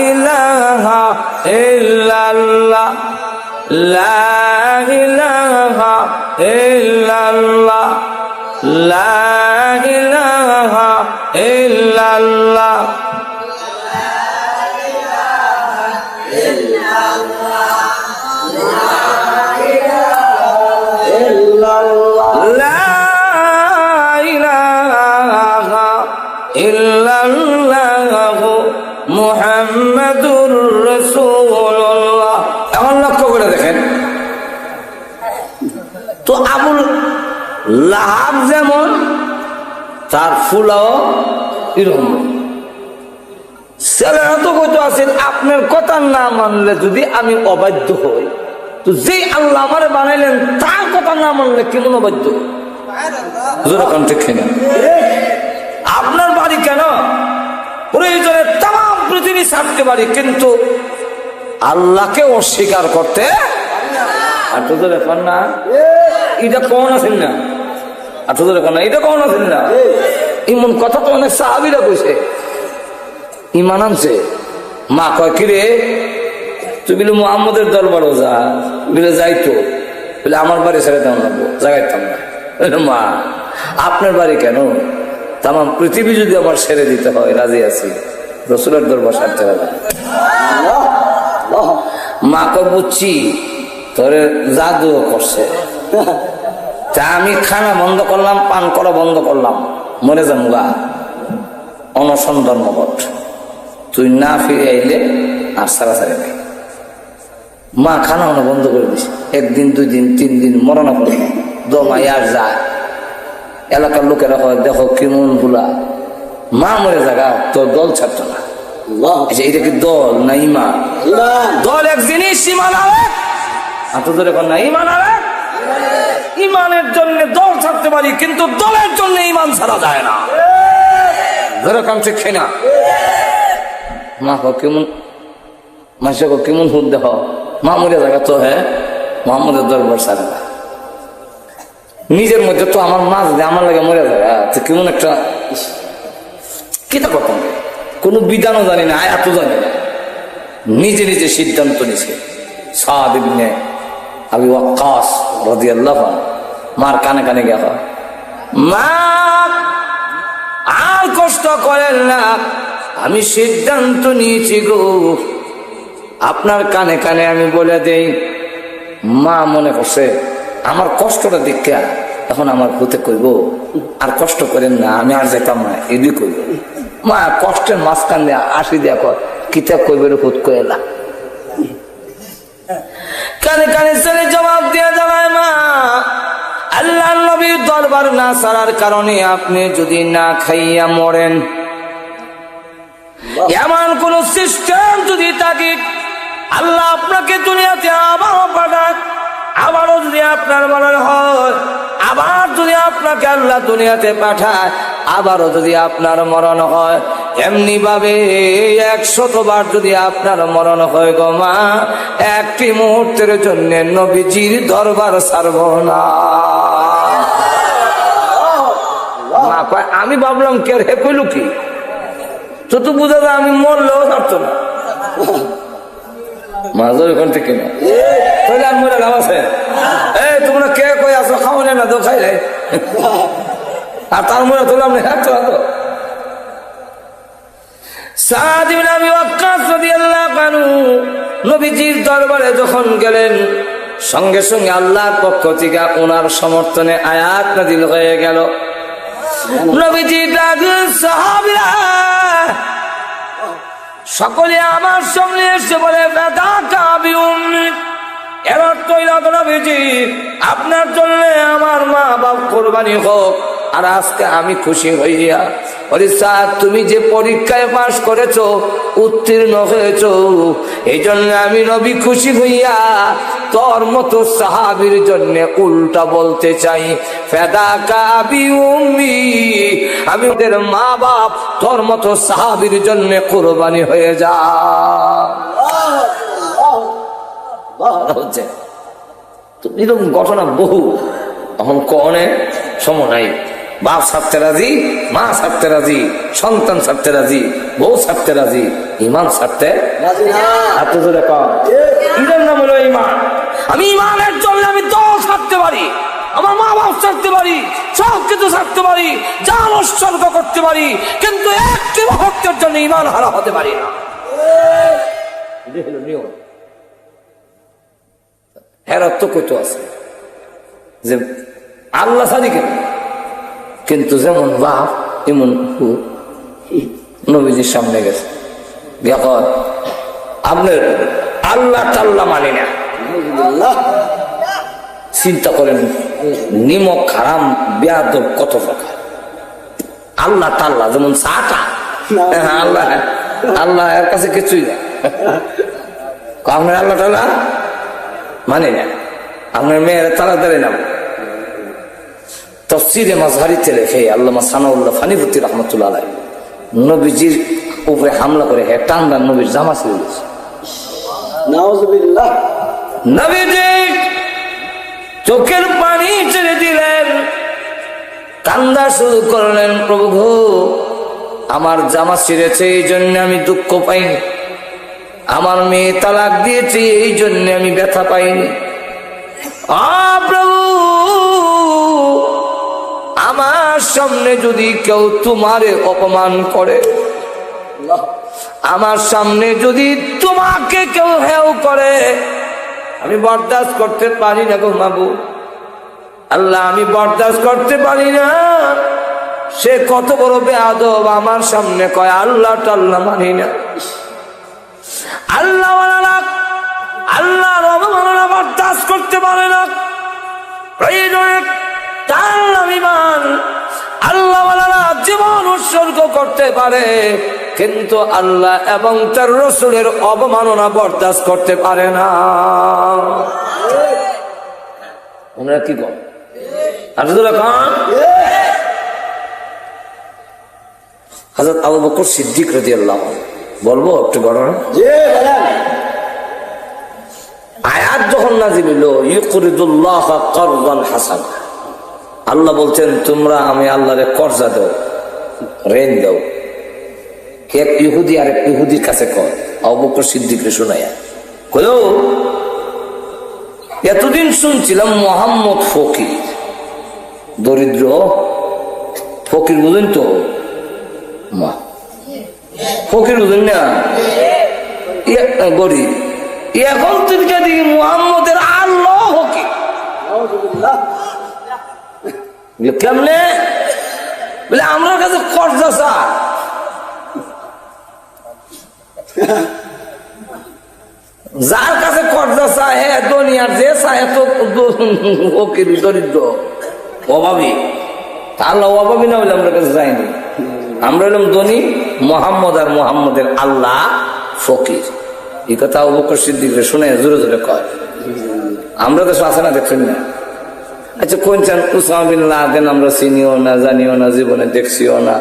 ইলাহা ইল্লাল্লাহ, লা ইলাহা ইল্লাল্লাহ, লা ইলাহা ইল্লাল্লাহ। মুহাম্মাদুর রাসূলুল্লাহ। এখন লক্ষ্য করে দেখেন তো, আবুল লাহাব যেমন তার ফুলাও এরকম। ছেলেরা তো কত আছেন, আপনার কথা না মানলে যদি আমি অবাধ্য হই, তো যে আল্লাহ আমারে বানাইলেন তার কথা না মানলে কেমন অবাধ্য? আপনার বাড়ি কেন প্রয়োজনে তাম পৃথিবী ছাড়তে পারি, কিন্তু আল্লাহকে অস্বীকার করতে না। এটা কখন আছেন না, এটা কখন আছেন না, এমন কথা তো অনেক সাহাবীরা কইছে। ইমান আনছে, মা কয় কিরে তুই বলে মুহাম্মদের দরবারও যা, বলে যাইতো, বলে আমার বাড়ি ছেড়ে দাম লাগবো, জাগাইতাম না। মা আপনার বাড়ি কেন, তাম পৃথিবী যদি আমার ছেড়ে দিতে হয় রাজি আছি, রাসূলের দরবার ছাড়তে হবে। মা কয় বুঝছি তোরে জাদু করছে, তা আমি খানা বন্ধ করলাম, পান করা বন্ধ করলাম, মরে যাম গা, অনশন ধর্মঘট, তুই না ফিরে আইলে আর সারাসারি নাই। মা খানা বন্ধ করে দিস, একদিন দুই দিন তিন দিন মরনা করে দমাই আর যায়। এলাকার লোকেরা হয় দেখো কেমন গুলা, মা মরে জায়গা তোর দল ছাড়তো না, এটা কি দল না ইমান? দল এক জিনিস, ইমান আরেক। আপনাদের এখন না ইমান আরেক। ইমানের জন্য দল ছাড়তে পারি, কিন্তু দলের জন্য ইমান ছাড়া যায় না। ধরে কাম ঠিক না? মা কেমন মাসে কেমন হুদ দেখ মামুদের জায়গা তো হ্যাঁ মামুদের দরবার ছাড়ে না। নিজের মধ্যে তো আমার মাছ দিয়ে আমার লাগে মরে জায়গা তো কেমন একটা কিতা কথা, কোন বিধানও জানি না, আয়াতও জানি না, নিজে নিজে সিদ্ধান্ত নিছে। সাদ ইবনে আবি ওয়াক্কাস রাদিয়াল্লাহু আনহু মার কানে কানে গেল, মা আর কষ্ট করেন না, আমি সিদ্ধান্ত নিয়েছি গো। আপনার কানে কানে আমি বলে দেই। মা মনে করছে আমার কষ্টটা দেখে এখন আমার হতে কইব আর কষ্ট করেন না, আমি আর যেতাম না, এদিকে কইব। মা কষ্টের মাঝখান দিয়ে আসি দেখো কিতাব কইবের হুত কইলা কানে কানে ছেলে জবাব দিয়ে জানায়, মা আল্লাহ নবীর দরবার না ছাড়ার কারণে আপনি যদি না খাইয়া মরেন, এমন কোন সিস্টেম যদি থাকে, আল্লাহ আপনাকে দুনিয়াতে আবারও পাঠাক, আবারও যদি আপনার মরণ হয়, আবার যদি আপনাকে আল্লাহ দুনিয়াতে পাঠায়, আবারও যদি আপনার মরণ হয়, এমনি ভাবে 100 বার যদি আপনার মরণ হয় গো মা, একটি মুহূর্তের জন্য নবীজির দরবার ছাড়ব না। মা কয় আমি ভাবলাম কে রে কইল কি তো তো বুঝা যায় আমি মরলেও ছাড়তো না। মাঝে ওখান থেকে না তাহলে আর মরে লাভ আছে? এই তোমরা কে কই আসো খাও না তো খাইলে আর তার মনে তোলাম না তো সাদ ইবনে আবি ওয়াক্কাস রাদিয়াল্লাহু আনহু নবীজির দরবারে যখন গেলেন, সঙ্গে সঙ্গে আল্লাহর পক্ষ থেকে ওনার সমর্থনে আয়াত নাযিল হয়ে গেল। নবীজি ডাকলেন, সাহাবীরা সকলে আমার সামনে এসে বলে, ফাদাকা বিউম্মি, এর অর্থ হইল নবীজি আপনার জন্য আমার মা বাপ কোরবানি হোক। আর আজকে আমি খুশি হইয়া, ওরে সাদ তুমি যে পরীক্ষায় পাশ করেছো, উত্তীর্ণ হয়েছো, এই জন্য আমি নবী খুশি হইয়া তোর মতো সাহাবীর জন্য উল্টা বলতে চাই, ফাদাকা বিউম্মি, আমি ওদের মা বাপ তোর মতো সাহাবীর জন্য কোরবানি হয়ে যা। হচ্ছে তো এরকম ঘটনা বহু। এখন কনে সময় নাই, বাপ ছাড়তে রাজি, মা ছাড়তে রাজি, সন্তান ছাড়তে রাজি, বউ ছাড়তে রাজি, ইমান ছাড়তে রাজি না। এত জোরে কম ইমান নাম হলো ইমান। আমি ইমানের জন্য আমি দল ছাড়তে পারি, আমার মা বাপ ছাড়তে পারি, সব কিছু ছাড়তে পারি, জান উৎসর্গ করতে পারি, কিন্তু একটি মুহূর্তের জন্য ইমান হারা হতে পারি না। এটা হলো নিয়ম। হেরাত তো কত আছে যে আল্লাহ সাদি কেন, কিন্তু যেমন বাপ এমন নবীজির সামনে গেছে, আপনার আল্লাহ টাল্লা মানি না। চিন্তা করেন নিমক হারাম বেয়াদব কত প্রকার। আল্লাহ টাল্লা যেমন চাটা, আল্লাহ আল্লাহ এর কাছে কিছুই না। আপনার আল্লাহ টাল্লা মানে না, আপনার মেয়ের তাড়াতাড়ি নাম। তাফসীরে মাযহারিতে লেখে আল্লামা সানাউল্লাহ ফানিপুতি রাহমাতুল্লাহ আলাইহি নবীজির উপরে হামলা করে টান টান নবীর জামা ছিঁড়ে গেছে। নাউযুবিল্লাহ। নবীজি চোখের পানি ছেড়ে দিলেন, কান্দা শুরু করলেন, প্রভু গো আমার জামা ছিঁড়েছে এই জন্য আমি দুঃখ পাইনি, আমার মেয়ে তালাক দিয়েছে এই জন্য আমি ব্যথা পাইনি। প্রভু আমার সামনে যদি কেউ তোমারে অপমান করে, আমার সামনে যদি তোমাকে কেউ হেয় করে, আমি বরদাস্ত করতে পারি না গো মাবুদ। আল্লাহ আমি বরদাস্ত করতে পারি না। সে কত বড় বেয়াদব, আমার সামনে কয় আল্লাহ টাল্লাহ মানি না। আল্লাহ আল্লাহর অবমাননা বরদাস্ত করতে পারে না। তার নাম ঈমান। আল্লাহওয়ালারা জীবন উৎসর্গ করতে পারে, কিন্তু আল্লাহ এবং তার রাসূলের অবমাননা বরদাস্ত করতে পারে না। ওনারা কি করেন? আব্দুল্লাহ খান হযরত আবু বকর সিদ্দিক রাদিয়াল্লাহু আনহু, বলবো একটু ঘটনা। আয়াত যখন নাযিল হলো, ইউকরিদুল্লাহ কারদান হাসান, আল্লাহ বলছেন তোমরা আমি আল্লাহরে কর্জা দাও, ঋণ দাও। এক ইহুদি আর এক ইহুদির কাছে কয়, আবু বকর সিদ্দিকরে শোনায়া কয়ো, এতদিন শুনছিলাম মোহাম্মদ ফকির, দরিদ্র ফকির, বুঝেন তো মা, ফকির বুঝেন না, গরিব। এখন তুই দেখি মোহাম্মদের আল্লাহ ফকির, কেমনে বলে আমার কাছে কর্জা চা। যার কাছে কর্জা চা হ্যাঁ দুনিয়ার যে চা এত ফকির দরিদ্র অভাবী, আল্লাহ অভাবী না হলে আমরা কাছে যাইনি। আমরা হলাম ধনী, মোহাম্মদ আর মোহাম্মদের আল্লাহ ফকির। এই কথা আবু বকর সিদ্দিক শুনে জোরে জোরে কয়। আমরা তো আছে না, দেখছেন না? আচ্ছা কোন চান উসামা বিন লাদেন আমরা চিনিও না, জানিও না, জীবনে দেখছিও না,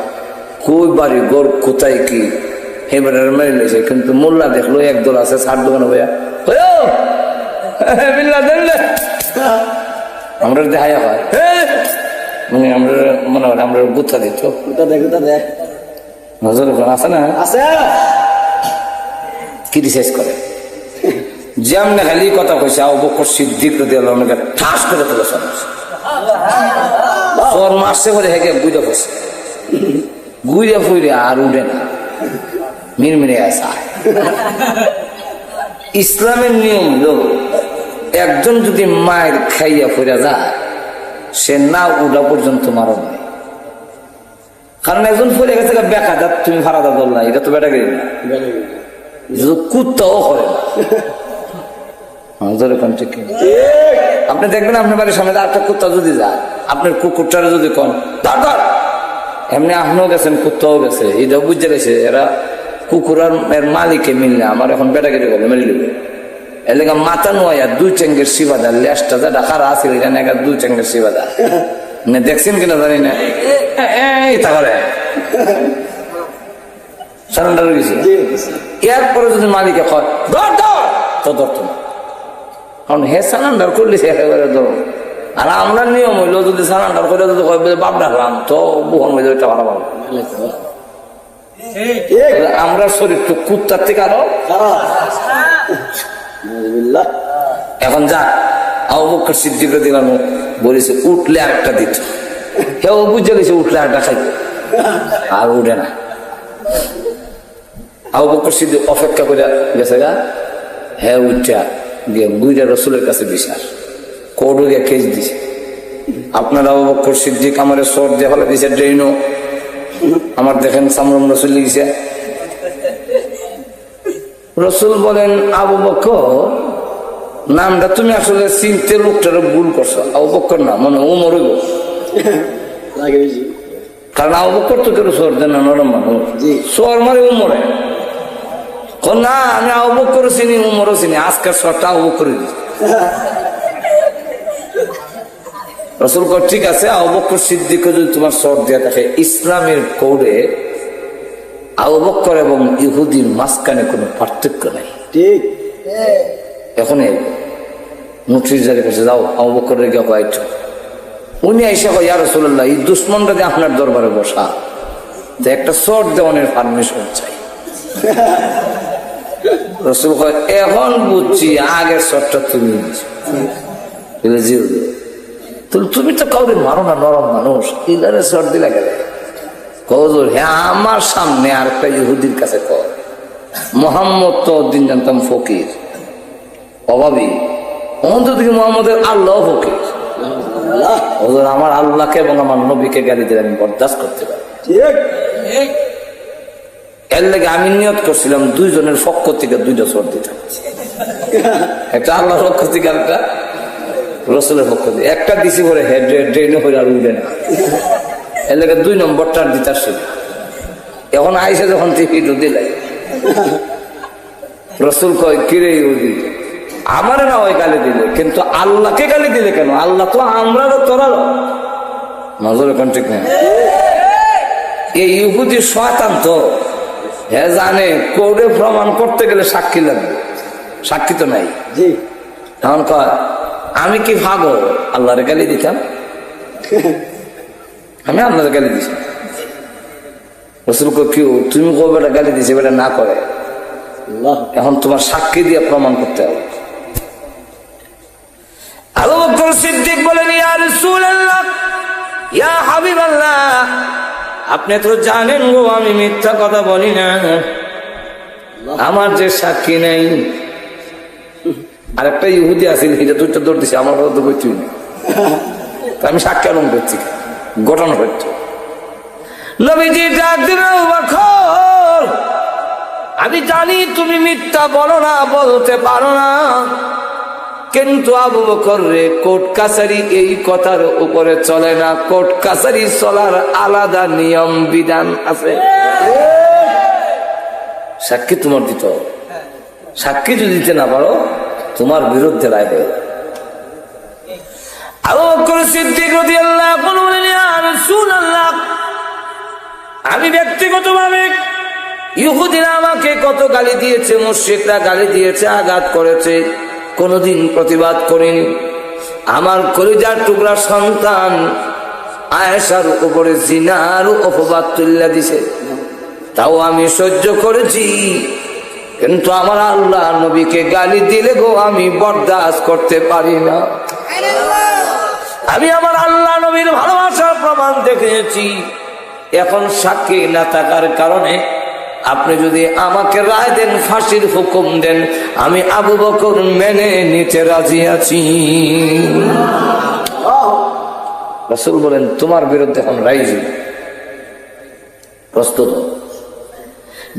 কই বাড়ি গোর কোথায় কি এবারে মেরে লেছে, কিন্তু মোল্লা দেখলো একদল আছে সার দোকানে ভাইয়া আমরা দেখাই হয়, মানে আমরা মনে হয় আমরা গুথা দিত নজর আছে না, ক্রিটিসাইজ করে। যেমন খালি কথা কইছে আবু বকর সিদ্দিক রাদিয়াল্লাহু আনহু ঠাস করে তুলে সর মারছে করে হেগে গুইরা পড়ছে, গুইরা ফুইরে আর উঠে না, মিরমিরে আসা। ইসলামের নিয়ম হলো একজন যদি মায়ের খাইয়া ফিরা যায়, সে না উঠা পর্যন্ত মারো নাই। কারণ একজন ফিরে গেছে বেকা, তুমি ফারাদা দল্লা, এটা তো বেটা গেলি না, কুত্তাও করে না। আপনি দেখবেন আপনার বাড়ির সামনে একটা কুত্তা যদি যায়, আপনার কুকুরটারে যদি কন দরকার, এমনি আপনিও গেছেন কুত্তাও গেছে, এটা বুঝতে গেছে এরা কুকুর আর এর মালিকে মিললে আমার এখন বেটা কেটে গেলে মেরে দেবে। এর লেগে মাথা নোয়া দুই চেঙ্গের শিবাদা, লেজটা যেটা খারা আছে দুই চেঙ্গের শিবাদা, দেখছেন কিনা জানি না, এই তাহলে সারেন্ডার হয়ে গেছে। এরপরে যদি মালিকে কয় ধর ধর, তো ধরতো না, কারণ হে সারেন্ডার করলে সে ধরো। আর আমরা নিয়ম হইলো যদি সারেন্ডার করে যদি বাপ ডাকলাম, তো বুহন মধ্যে ওইটা ভালো ভালো। আমরা শরীর তো কুত্তার থেকে আরো। এখন যা আবু বকর সিদ্দিক রাদিয়াল্লাহু আনহু বলেছে উঠলে আরেকটা দিত, কেউ বুঝে গেছে উঠলে আরেকটা খাইত, আর উঠে না। আবু বকর সিদ্দিক অপেক্ষা করে গেছে গা, হ্যাঁ উঠা গিয়ে বুইরা রাসূলের কাছে বিচার কোর্টে গিয়ে কেস দিছে, আপনার আবু বকর সিদ্দিক আমার সর দিয়ে ফেলে দিছে ড্রেনও, আমার দেখেন সামরম রসুল লিখেছে। রসুল বলেন আবু বকর নামটা তুমি আসলে চিনতে লোকটার ভুল করছো, আবু বকর না মনে উমর, কারণ আবু বকর তো কেউ সর দেন না, নরম মানুষ, সর মারে উমরে। না আমি আবু বকর চিনি, উমরও চিনি, আজকের সরটা আবু বকর দিচ্ছি। রসুল কর ঠিক আছে, আবু বকর সিদ্দিক যদি তোমার সর দেয়া থাকে, ইসলামের কোডে আবু বকর এবং ইহুদির মাঝখানে কোনো পার্থক্য নাই। ঠিক এখন নোটিশ জারি করছে, যাও আবু বকর রেগে কয়েক, উনি এসে কয় ইয়া রাসূলুল্লাহ, এই দুশ্মনটা দিয়ে আপনার দরবারে বসা, তো একটা সর দেওয়ানের পারমিশন চাই। রসুল কয় এখন বুঝছি আগের সরটা তুমি তুমি তো কাউরে মারো না, নরম মানুষ, ইলারে সর দিলা গেলে কজুর। হ্যাঁ আমার সামনে আর একটা ইহুদির কাছে কর, মোহাম্মদ তো দিন জানতাম ফকির অভাবী, অন্তদিকে মোহাম্মদের আল্লাহ ফকির। ওদের আমার আল্লাহকে এবং আমার নবীকে গালি দিলে আমি বরদাস্ত করতে পারি। এর লেগে আমি নিয়ত করছিলাম দুইজনের পক্ষ থেকে দুইটা সর দিতাম, একটা আল্লাহর পক্ষ থেকে একটা রসুলের পক্ষ দিয়ে একটা দিছি করে হেড ড্রেনে হয়ে আর উঠে না, এর লেগে 2 নম্বরটার দিতে আসছিল। এখন আইসে যখন থেকে দিলাই রসুল কয় কিরে ইহুদি, আমার না ওই গালি দিলে, কিন্তু আল্লাহকে গালি দিলে কেন? আল্লাহ তো আমরারও তোরারও নজর এখন ঠিক নেই। এই ইহুদি শয়তান তো, হ্যাঁ জানে কোর্টে প্রমাণ করতে গেলে সাক্ষী লাগবে, সাক্ষী তো নাই। তখন কয় আমি কি ভাগো আল্লাহরে গালি দিতাম? আমি আল্লাহরে গালি দিছি। রসুল কেউ তুমি কো বেটা গালি দিছে, বেটা না করে, এখন তোমার সাক্ষী দিয়ে প্রমাণ করতে হবে। আবু বকর সিদ্দিক বলেন ইয়া রাসূলুল্লাহ, ইয়া হাবিবাল্লাহ, আপনি তো জানেন গো আমি মিথ্যা কথা বলি না, আমার যে সাক্ষী নেই। আরেকটা ইহুদি আছিল, এটা 2টা দৌড় দিছে, আমার কথা তো করছি না, আমি সাক্ষী আলম করছি, ঘটনা হচ্ছে। নবীজি ডাক দিলেন আবু বকর, আমি জানি তুমি মিথ্যা বলো না, বলতে পারো না, কিন্তু আবু বকর রে কোর্ট কাছারি এই কথার উপরে চলে না, কোর্ট কাছারি চলার আলাদা নিয়ম বিধান আছে। সাক্ষী তোমার দিতে হবে, সাক্ষী যদি দিতে না পারো তোমার বিরুদ্ধে রায় হয়ে। আবু বকর সিদ্দিক রাদিয়াল্লাহু আনহু বলেন ইয়া রাসূলুল্লাহ, আমি ব্যক্তিগতভাবে ইহুদিরা আমাকে কত গালি দিয়েছে, মুশরিকরা গালি দিয়েছে, আঘাত করেছে, কোনদিন প্রতিবাদ করিনি। আমার কলিজার টুকরা সন্তান আয়েশার উপরে জিনার অপবাদ তুল্লা দিছে, তাও আমি সহ্য করেছি, কিন্তু আমার আল্লাহ নবীকে গালি দিলে গো আমি বরদাস্ত করতে পারি না। আমি আমার আল্লাহ নবীর ভালোবাসার প্রমাণ দেখেছি। এখন সাক্ষী না থাকার কারণে আপনি যদি আমাকে রায় দেন, ফাঁসির হুকুম দেন, আমি আবু বকর মেনে নিতে রাজি আছি। রাসূল বলেন তোমার বিরুদ্ধে এখন রায় প্রস্তুত।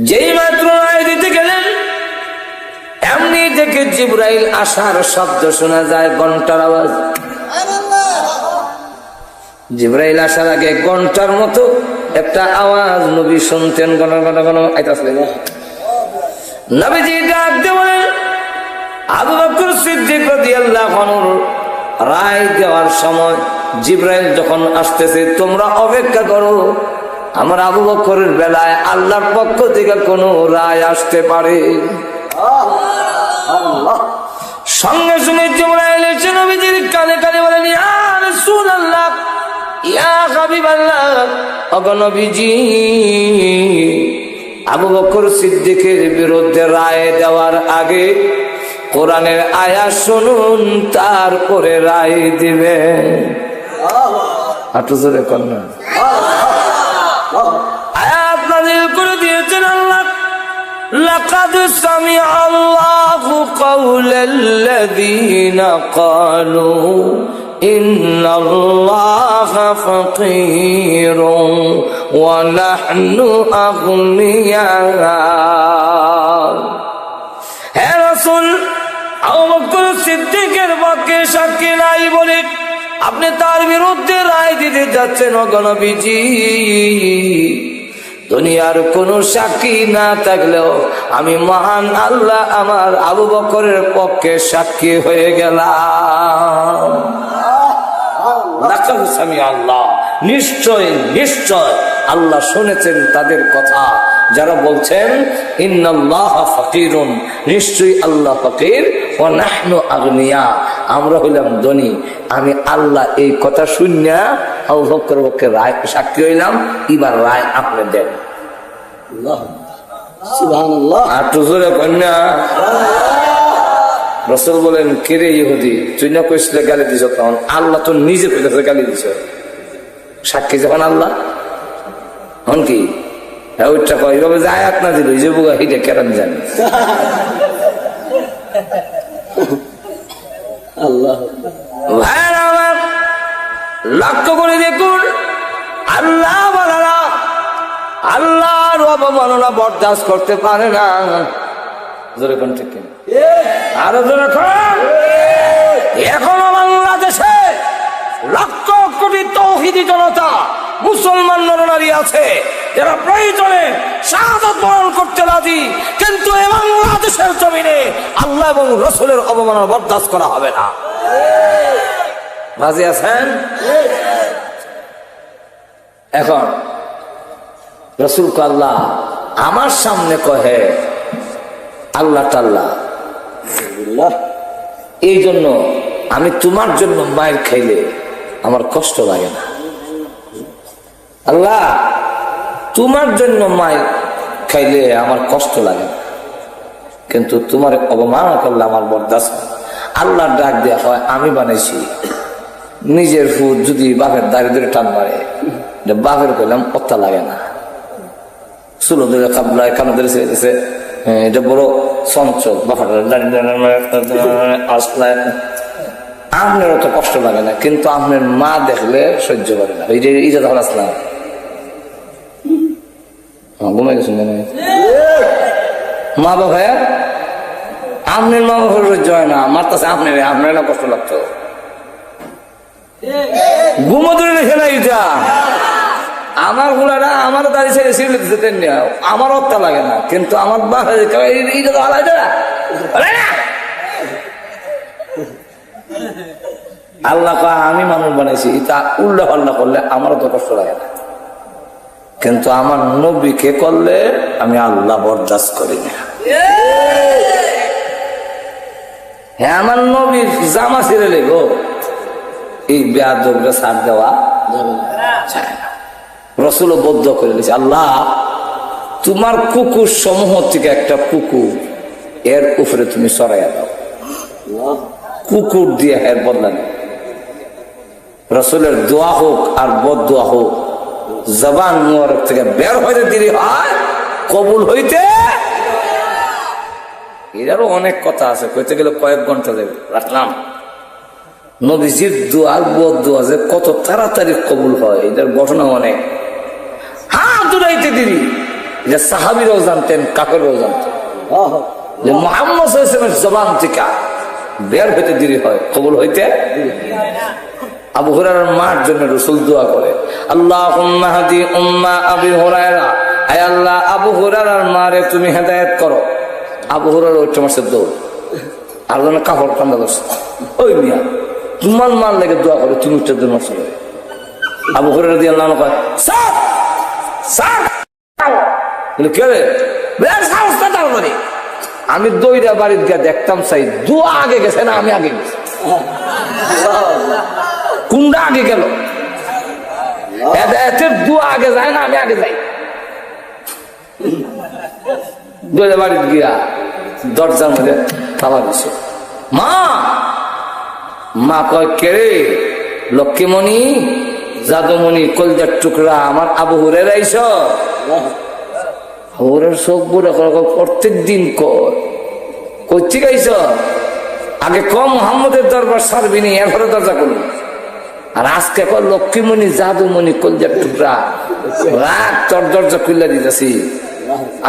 যেই মাত্র রায় দিতে গেলেন, এমনি দেখে জিবরাইল আসার শব্দ শোনা যায়, ঘন্টার আওয়াজ। জিবরাইল আসার আগে ঘন্টার মতো একটা আওয়াজ নবী শুনতেন, গণ গণ গণ আইতাছে। নবীজি ডাক দিয়ে বলেন আবু বকর সিদ্দিক রাদিয়াল্লাহু আনহু রায় দেওয়ার সময় জিবরাইল যখন আসতেছে তোমরা অপেক্ষা করো, আমার আবু বকরের বেলায় আল্লাহর পক্ষ থেকে কোনো রায় আসতে পারে। সঙ্গে সঙ্গে জিবরাইল এসে নবীজির কানে কানে বলেন ইয়া রাসূলুল্লাহ, ইয়া হাবিবাল্লাহ, ওগো নবীজি, আবু বকর সিদ্দিকের বিরুদ্ধে রায় দেওয়ার আগে কোরআনের আয়াত শুনুন, তারপরে রায় দিবেন। হাঁটু জোরে কন্যা আয়াত নাযিল করে দিয়েছেন আল্লাহ, লাকাদ সামিআ আল্লাহু কাওলাল্লাযীনা ক্বালু ইন্নাল্লাহা ফাকীরুন ওয়া নাহনু আগনিয়া। হে রাসূল, আবু বকর সিদ্দিকের পক্ষে সাক্ষী নাই বলে আপনি তার বিরুদ্ধে রায় দিতে যাচ্ছেন। ওগো নবীজি, দুনিয়ার কোন সাক্ষী না থাকলেও আমি মহান আল্লাহ আমার আবু বকরের পক্ষে সাক্ষী হয়ে গেলাম। আল্লাহ নিশ্চয় নিশ্চয় আল্লাহ শুনেছেন তাদের কথা যারা বলছেন ইন্নাল্লাহা ফাকিরুন, নিশ্চয়ই আল্লাহ ফাকির, ওয়া নাহনু আগনিয়া, আমরা হইলাম ধনী। আমি আল্লাহ এই কথা শুনিয়া আবু বকরের পক্ষে রায় সাক্ষী হইলাম, এবার রায় আপনি দেন। সুবহানাল্লাহ। আর তুজুরে কন্যা রাসূল বলেন কিরে ইহুদি, তুই না কইছিলে গালি দিছ, তখন আল্লাহ তো নিজে কইতেছে গালি দিছ, সাক্ষী যখন আল্লাহ হন কি ওইটা কয় এইভাবে যে আয়াত না দিল যে বুগা হিটে কেরাম জানি। আল্লাহ ভাইরা আমার লক্ষ্য করে দেখুন, আল্লাহ বলারা আল্লাহর অবমাননা বরদাস্ত করতে পারে না। জোরে কোন ঠিক আরো জোরে এখন আল্লাহ বাংলাদেশে লক্ষ কোটি তৌহিদি জনতা মুসলমান নরনারী আছে যারা প্রয়োজনে শাহাদাত বরণ করতে রাজি, কিন্তু এই বাংলাদেশের জমিনে আল্লাহ এবং রাসূলের অবমাননা বরদাস্ত করা হবে না। রাজি আছেন? এখন রাসূল আল্লাহ আমার সামনে কহে আল্লাহ তাআলা, এই জন্য আমি তোমার জন্য মায়ের খাইলে আমার কষ্ট লাগে না। আল্লাহ তোমার জন্য মায়ের খাইলে আমার কষ্ট লাগে না, কিন্তু তোমার অবমাননা করলে আমার বরদাস্ত। আল্লাহ ডাক দেয়া হয় আমি বানাইছি, নিজের ফুট যদি বাঘের দাঁড়িয়ে ধরে টান মারে, বাঘের কইলাম অত্তা লাগে না, চুলো ধরে কাবলায় কানো ধরে ছেড়েছে, এটা বড় চঞ্চল আসলায় আপনার অত কষ্ট লাগে না, কিন্তু আপনার মা দেখলে সহ্য করে না। এই যে তখন আসলাম ঘুমাই গেছেন মা বাবা, আপনার মা বাবার সহ্য হয় না, মারতেছে আপনার না কষ্ট লাগতো, ঘুমো ধরে রেখে না। এটা আমার গুলারা আমার দাঁড়িয়ে ছেড়ে ছিঁড়ে দিতে তেমনি আমার অত্তা লাগে না, কিন্তু আমার বাবা এইটা তো আলাদা। আল্লাহ আমি মানুষ বানাইছি, তা উল্টা পাল্টা করলে আমারও তো কষ্ট লাগে না, কিন্তু আমার নবীকে করলে আমি আল্লাহ বরদাস্ত করি না। হ্যাঁ, আমার নবীর জামা ছিঁড়ে লেগো এই বেয়াদবরা ছাড় দেওয়া চায় না। রাসূল বদ্ধ করে দিয়েছে, আল্লাহ তোমার কুকুর সমূহ থেকে একটা কুকুর এর উপরে তুমি সরাইয়া দাও, কুকুর দিয়ে এর বদলা নেই। রাসূলের দোয়া হোক আর বদদোয়া হোক, জবান মুবারক থেকে বের হইতে দেরি হয়, কবুল হইতে এরও অনেক কথা আছে, কইতে গেলে কয়েক ঘন্টা দেবে রাখলাম। নবীজির দোয়ার বদদোয়া যে কত তাড়াতাড়ি কবুল হয় এটার ঘটনা অনেক। হ্যাঁ, দুটাইতে দেরি, যে সাহাবীরাও জানতেন, কাকেরাও জানতেন যে মুহাম্মদ সাল্লাল্লাহু আলাইহি ওয়াসাল্লামের জবান থেকে বের হইতে দেরি হয়, কবুল হইতে। আবু হুরায়রার মার জন্য রাসূল দোয়া করে, আল্লাহুম্মা হাদি উম্মা আবি হুরায়রা, আয় আল্লাহ আবু হুরায়রার মারে তুমি হেদায়েত করো। আবু হুরায়রা ওই মাসে দৌড় আর যেন কাপড় কান্দা ধরছে, ওই মিয়া তোমার মার লেগে দোয়া করে, তুমি উচ্চাদের মাসে করে। আবু হুরায়রা রাদিয়াল্লাহু আনহু কয়, স্যার স্যার কে রে? আমি দইরা বাড়ির গিয়ে দেখতাম চাই দোয়া আগে গেছে না আমি আগে গেছি, কোনটা আগে গেল? দোয়া আগে যায় না আমি আগে যাই। দইরা বাড়ির গিয়া দরজার মধ্যে তালা দিছে, মা মা কয় কে রে? লক্ষ্মীমণি, জাদুমণি, কলজার টুকরা আমার আবু হুরায়রা আইছ? ওরের চোখ বুড়া প্রত্যেক দিন কই গাইছ? আগে ক মুহাম্মদের দরবার সারবি নি, এরপরে দরজা করবি। আর আজকে কয় লক্ষ্মীমণি, জাদুমণি, কলজার টুকরা, রাত তোর দরজা খুলে দিতেছি।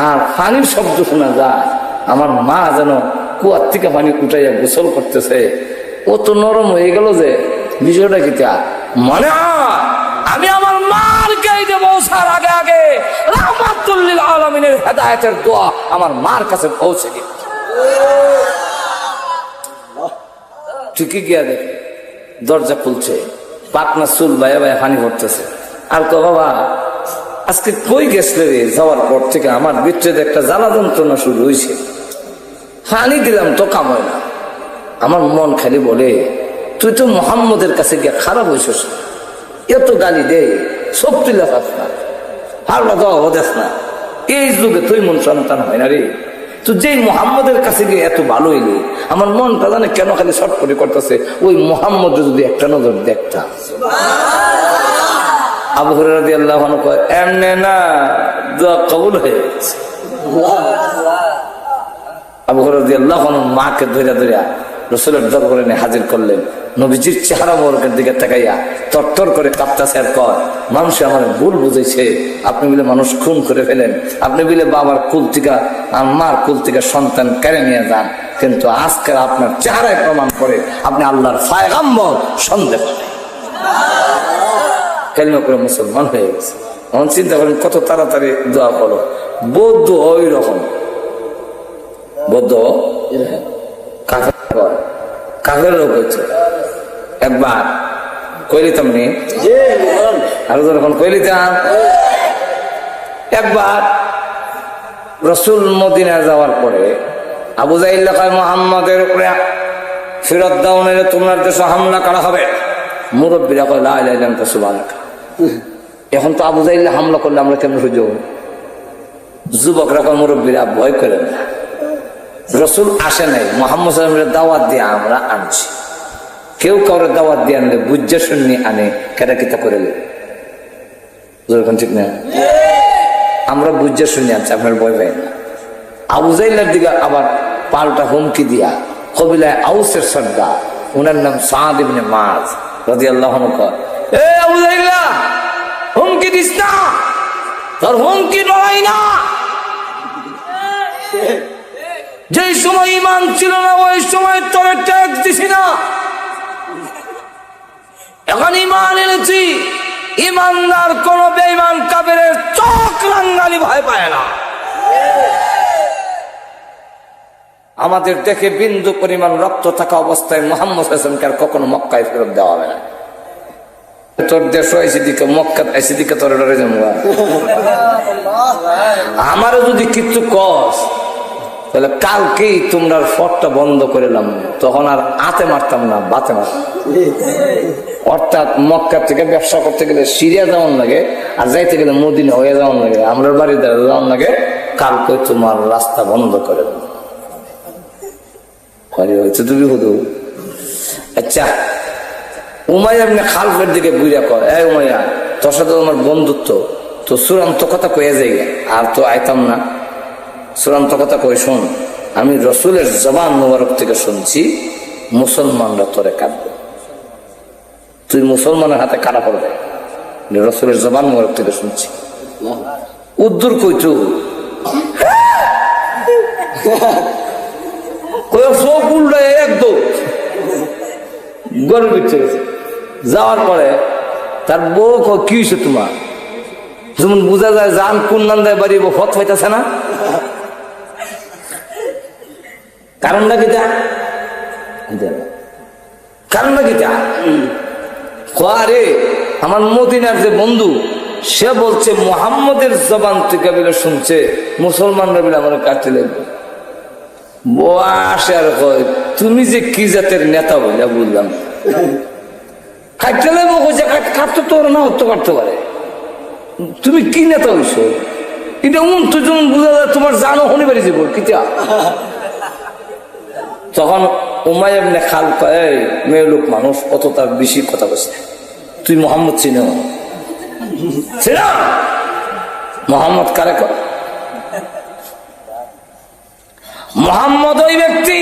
আর পানির শব্দ শোনা যায়, আমার মা যেন কুয়ার থেকে পানি উঠাইয়া গোসল করতেছে। ও তো নরম হয়ে গেল যে বিষয়টা কিটা মনে হয় আমি আমার মার গাইতে পৌঁছার আগে আগে রাহমাতুল লিল আলামিনের হেদায়েতের দোয়া আমার মার কাছে পৌঁছে দিই। ঠিকই গিয়া দেখে দরজা খুলছে, পাকনা চুল ভাইয়া ভাইয়া পানি ভরতেছে। আর তো বাবা আজকে কই গেছলে রে? যাওয়ার পর থেকে আমার ভিতরে একটা জ্বালা যন্ত্রণা শুরু হয়েছে, পানি দিলাম তো কাম হয় না। আমার মন খালি বলে তুই তো মুহাম্মদের কাছে গিয়া খারাপ হয়েছিস, এত গালি দে, সব তুই লেখাস না, হারলা দেওয়া দেখ না, এই যুগে তুই মন সন্তান হয় না রে। তুই যেই মুহাম্মদের কাছে গিয়ে এত ভালো হইলি, আমার মনটা জানে কেন খালি ছটফটি করতেছে, ওই মুহাম্মদ যদি একটা নজর দেখতাম। আবু হুরায়রা রাদিয়াল্লাহু আনহু কয় এমনে না, দোয়া কবুল হয়ে গেছে। আবু হুরায়রা রাদিয়াল্লাহু আনহু মাকে ধইরা ধইরা রাসূলের দরবারে নিয়ে হাজির করলেন। নবীজির চেহারা মোবারকের দিকে তাকাইয়া তরতর করে কাঁপতাছে আর কয়, মানুষ আমার ভুল বুঝেছে, আপনি বলে মানুষ খুন করে ফেলেন, আপনি বলে বাবার কুল থেকে আর মার কুল থেকে সন্তান কেড়ে নিয়ে যান, কিন্তু আজকের আপনার চেহারায় প্রমাণ করে আপনি আল্লাহর পয়গম্বর সন্দেহ কালিমা করে মুসলমান হয়ে গেছে। এখন চিন্তা করেন কত তাড়াতাড়ি দোয়া করো। বৌদ্ধ ওই রকম, বৌদ্ধ কাফের লোক হচ্ছে। একবার কইলিতাম নি আরো যখন কইলিতাম, একবার রসুল মদিনায় যাওয়ার পরে আবু জাহিল কয় মুহাম্মদের উপরে ফিরত দাও, নাইলে তোমার দেশে হামলা করা হবে। মুরব্বীরা কয় লা ইলাহা ইল্লা আনতা সুবহানাকা। এখন তো আবু জাহিল হামলা করলে আমরা কেমন সহ্য করব? যুবকরা কয় মুরব্বীরা ভয় করেন না, রসুল আসে নাই, মুহাম্মদ সাল্লাল্লাহু আলাইহি ওয়াসাল্লামের দাওয়াত দিয়ে আমরা আনছি। কেউ কারোর দাওয়াত দিয়ে আনলে বুঝে শুনি আনে, কেটা কিতা করে ঠিক না? আমরা বুঝে শুনি আনছি, আপনার ভয় পাই না। আবু জাহিলের দিকে আবার পাল্টা হুমকি দিয়া কবিলায় আউসের সর্দার, উনার নাম সাদ ইবনে মুআয রাদিয়াল্লাহু আনহু কয়, এ আবু জাহিল, হুমকি দিস না, তোর হুমকি নয় না। যে সময় ঈমান ছিল না ওই সময় তোর ট্যাক্স দিছি না, এখন ঈমান এনেছি। ঈমানদার কোন বেঈমান কাফেরের চোখ রাঙ্গালি ভয় পায় না। আমাদের দেখে বিন্দু পরিমাণ রক্ত থাকা অবস্থায় মুহাম্মদ সাল্লাল্লাহু আলাইহি ওয়াসাল্লামকে আর কখনো মক্কায় ফেরত দেওয়া হবে না। তোর দেশ আইসি দিকে, মক্কা আইসি দিকে তোর ডরে যাবো। আমারও যদি কিছু কস তাহলে কালকেই তোমরা ফটটা বন্ধ করিলাম, তখন আর আতে মারতাম না, বাতে মারতাম। অর্থাৎ মক্কা থেকে ব্যবসা করতে গেলে সিরিয়া যাওয়ার লাগে, আর যাইতে গেলে মদিনা হয়ে যাওয়ার লাগে, আমরা বাড়ি যাওয়ার লাগে। কালকে তোমার রাস্তা বন্ধ করে দেবো। তুমি হুদু আচ্ছা, উমাইয়া ইবনে খালফের দিকে বুঝা কয়, এই উমাইয়া, তোর সাথে তোমার বন্ধুত্ব, তো চূড়ান্ত কথা কয়ে যাই, আর তো আইতাম না। চূড়ান্ত কথা কই শোন, আমি রসুলের জবান মুবারক থেকে শুনছি মুসলমানরা তোরে কাঁদবে, তুই মুসলমানের হাতে কাটা পড়বে, রসুলের জবান মুবারক থেকে শুনছি। উদ্দুর কইতু চোখ উল্টে একদম গর্ব যাওয়ার পরে তার বউ কি হয়েছে তোমার, যেমন বোঝা যায় জান কোন নান্দায় বাড়ি ফত হইতেছে না। কারণটা কিটা, কারণটা কিটা? আরে আমার মদিনার যে বন্ধু, সে বলছে মুহাম্মদের জবান থেকে বলে শুনছে মুসলমানরা বলে আমার কাটতে লাগবে। আসে আর কয়, তুমি যে কি জাতের নেতা বলে বললাম, কাটতে লাগবো, কাটতে তোর না হতে কাটতে পারে, তুমি কি নেতা হইছ? এটা তো যেমন বোঝা যায় তোমার জানো হনি বাড়ি যাব কিটা। তখন উমাইয়া ইবনে খালফ কয়, মেয়ে লোক মানুষ, অত তার বেশি কথা বলছে, তুই মোহাম্মদ চিনো? চিনা মোহাম্মদ কারে কয়? মোহাম্মদ ওই ব্যক্তি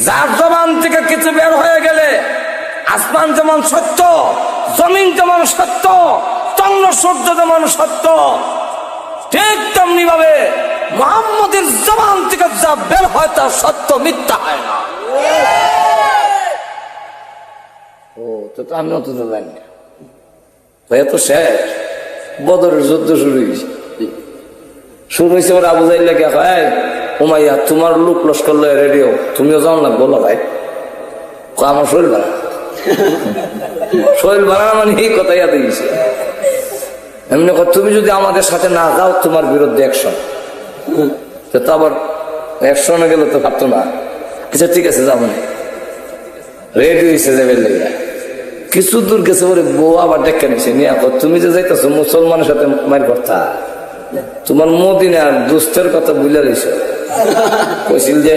যার জবান থেকে কিছু বের হয়ে গেলে আসমান যেমন সত্য, জমিন যেমন সত্য, চন্দ্র সূর্য যেমন সত্য, ঠিক তেমনি ভাবে মুহাম্মদের জবান থেকে যা বের হয় তা সত্য, মিথ্যা হয় না। ও তো আমিও তো জানি না ভাইয়া, তো শেষ বদরের যুদ্ধ শুরু হয়েছে। ওরা আবু জাহিল লেগে হয়, উমাইয়া তোমার লোক লস্কর লয়ে রেডিও, তুমিও যাও না বলো ভাই। আমার শরীর বাড়া, শরীর বাড়া মানে এই কথাই ইয়াদ গেছে। এমনি তুমি যদি আমাদের সাথে না যাও, তোমার বিরুদ্ধে অ্যাকশন। তো আবার অ্যাকশনে গেলে তো ভাবতো না, আচ্ছা ঠিক আছে যাবো না, রেডি হয়েছে যাবে লেগে। কিছু দূর গেছে বলে বউ আবার ডেকে নিছে নিয়ে, তুমি যে যাইতেছো মুসলমানের সাথে মার কথা, তোমার মদিনার দুস্থের কথা বুঝলে রয়েছ, কইছিল যে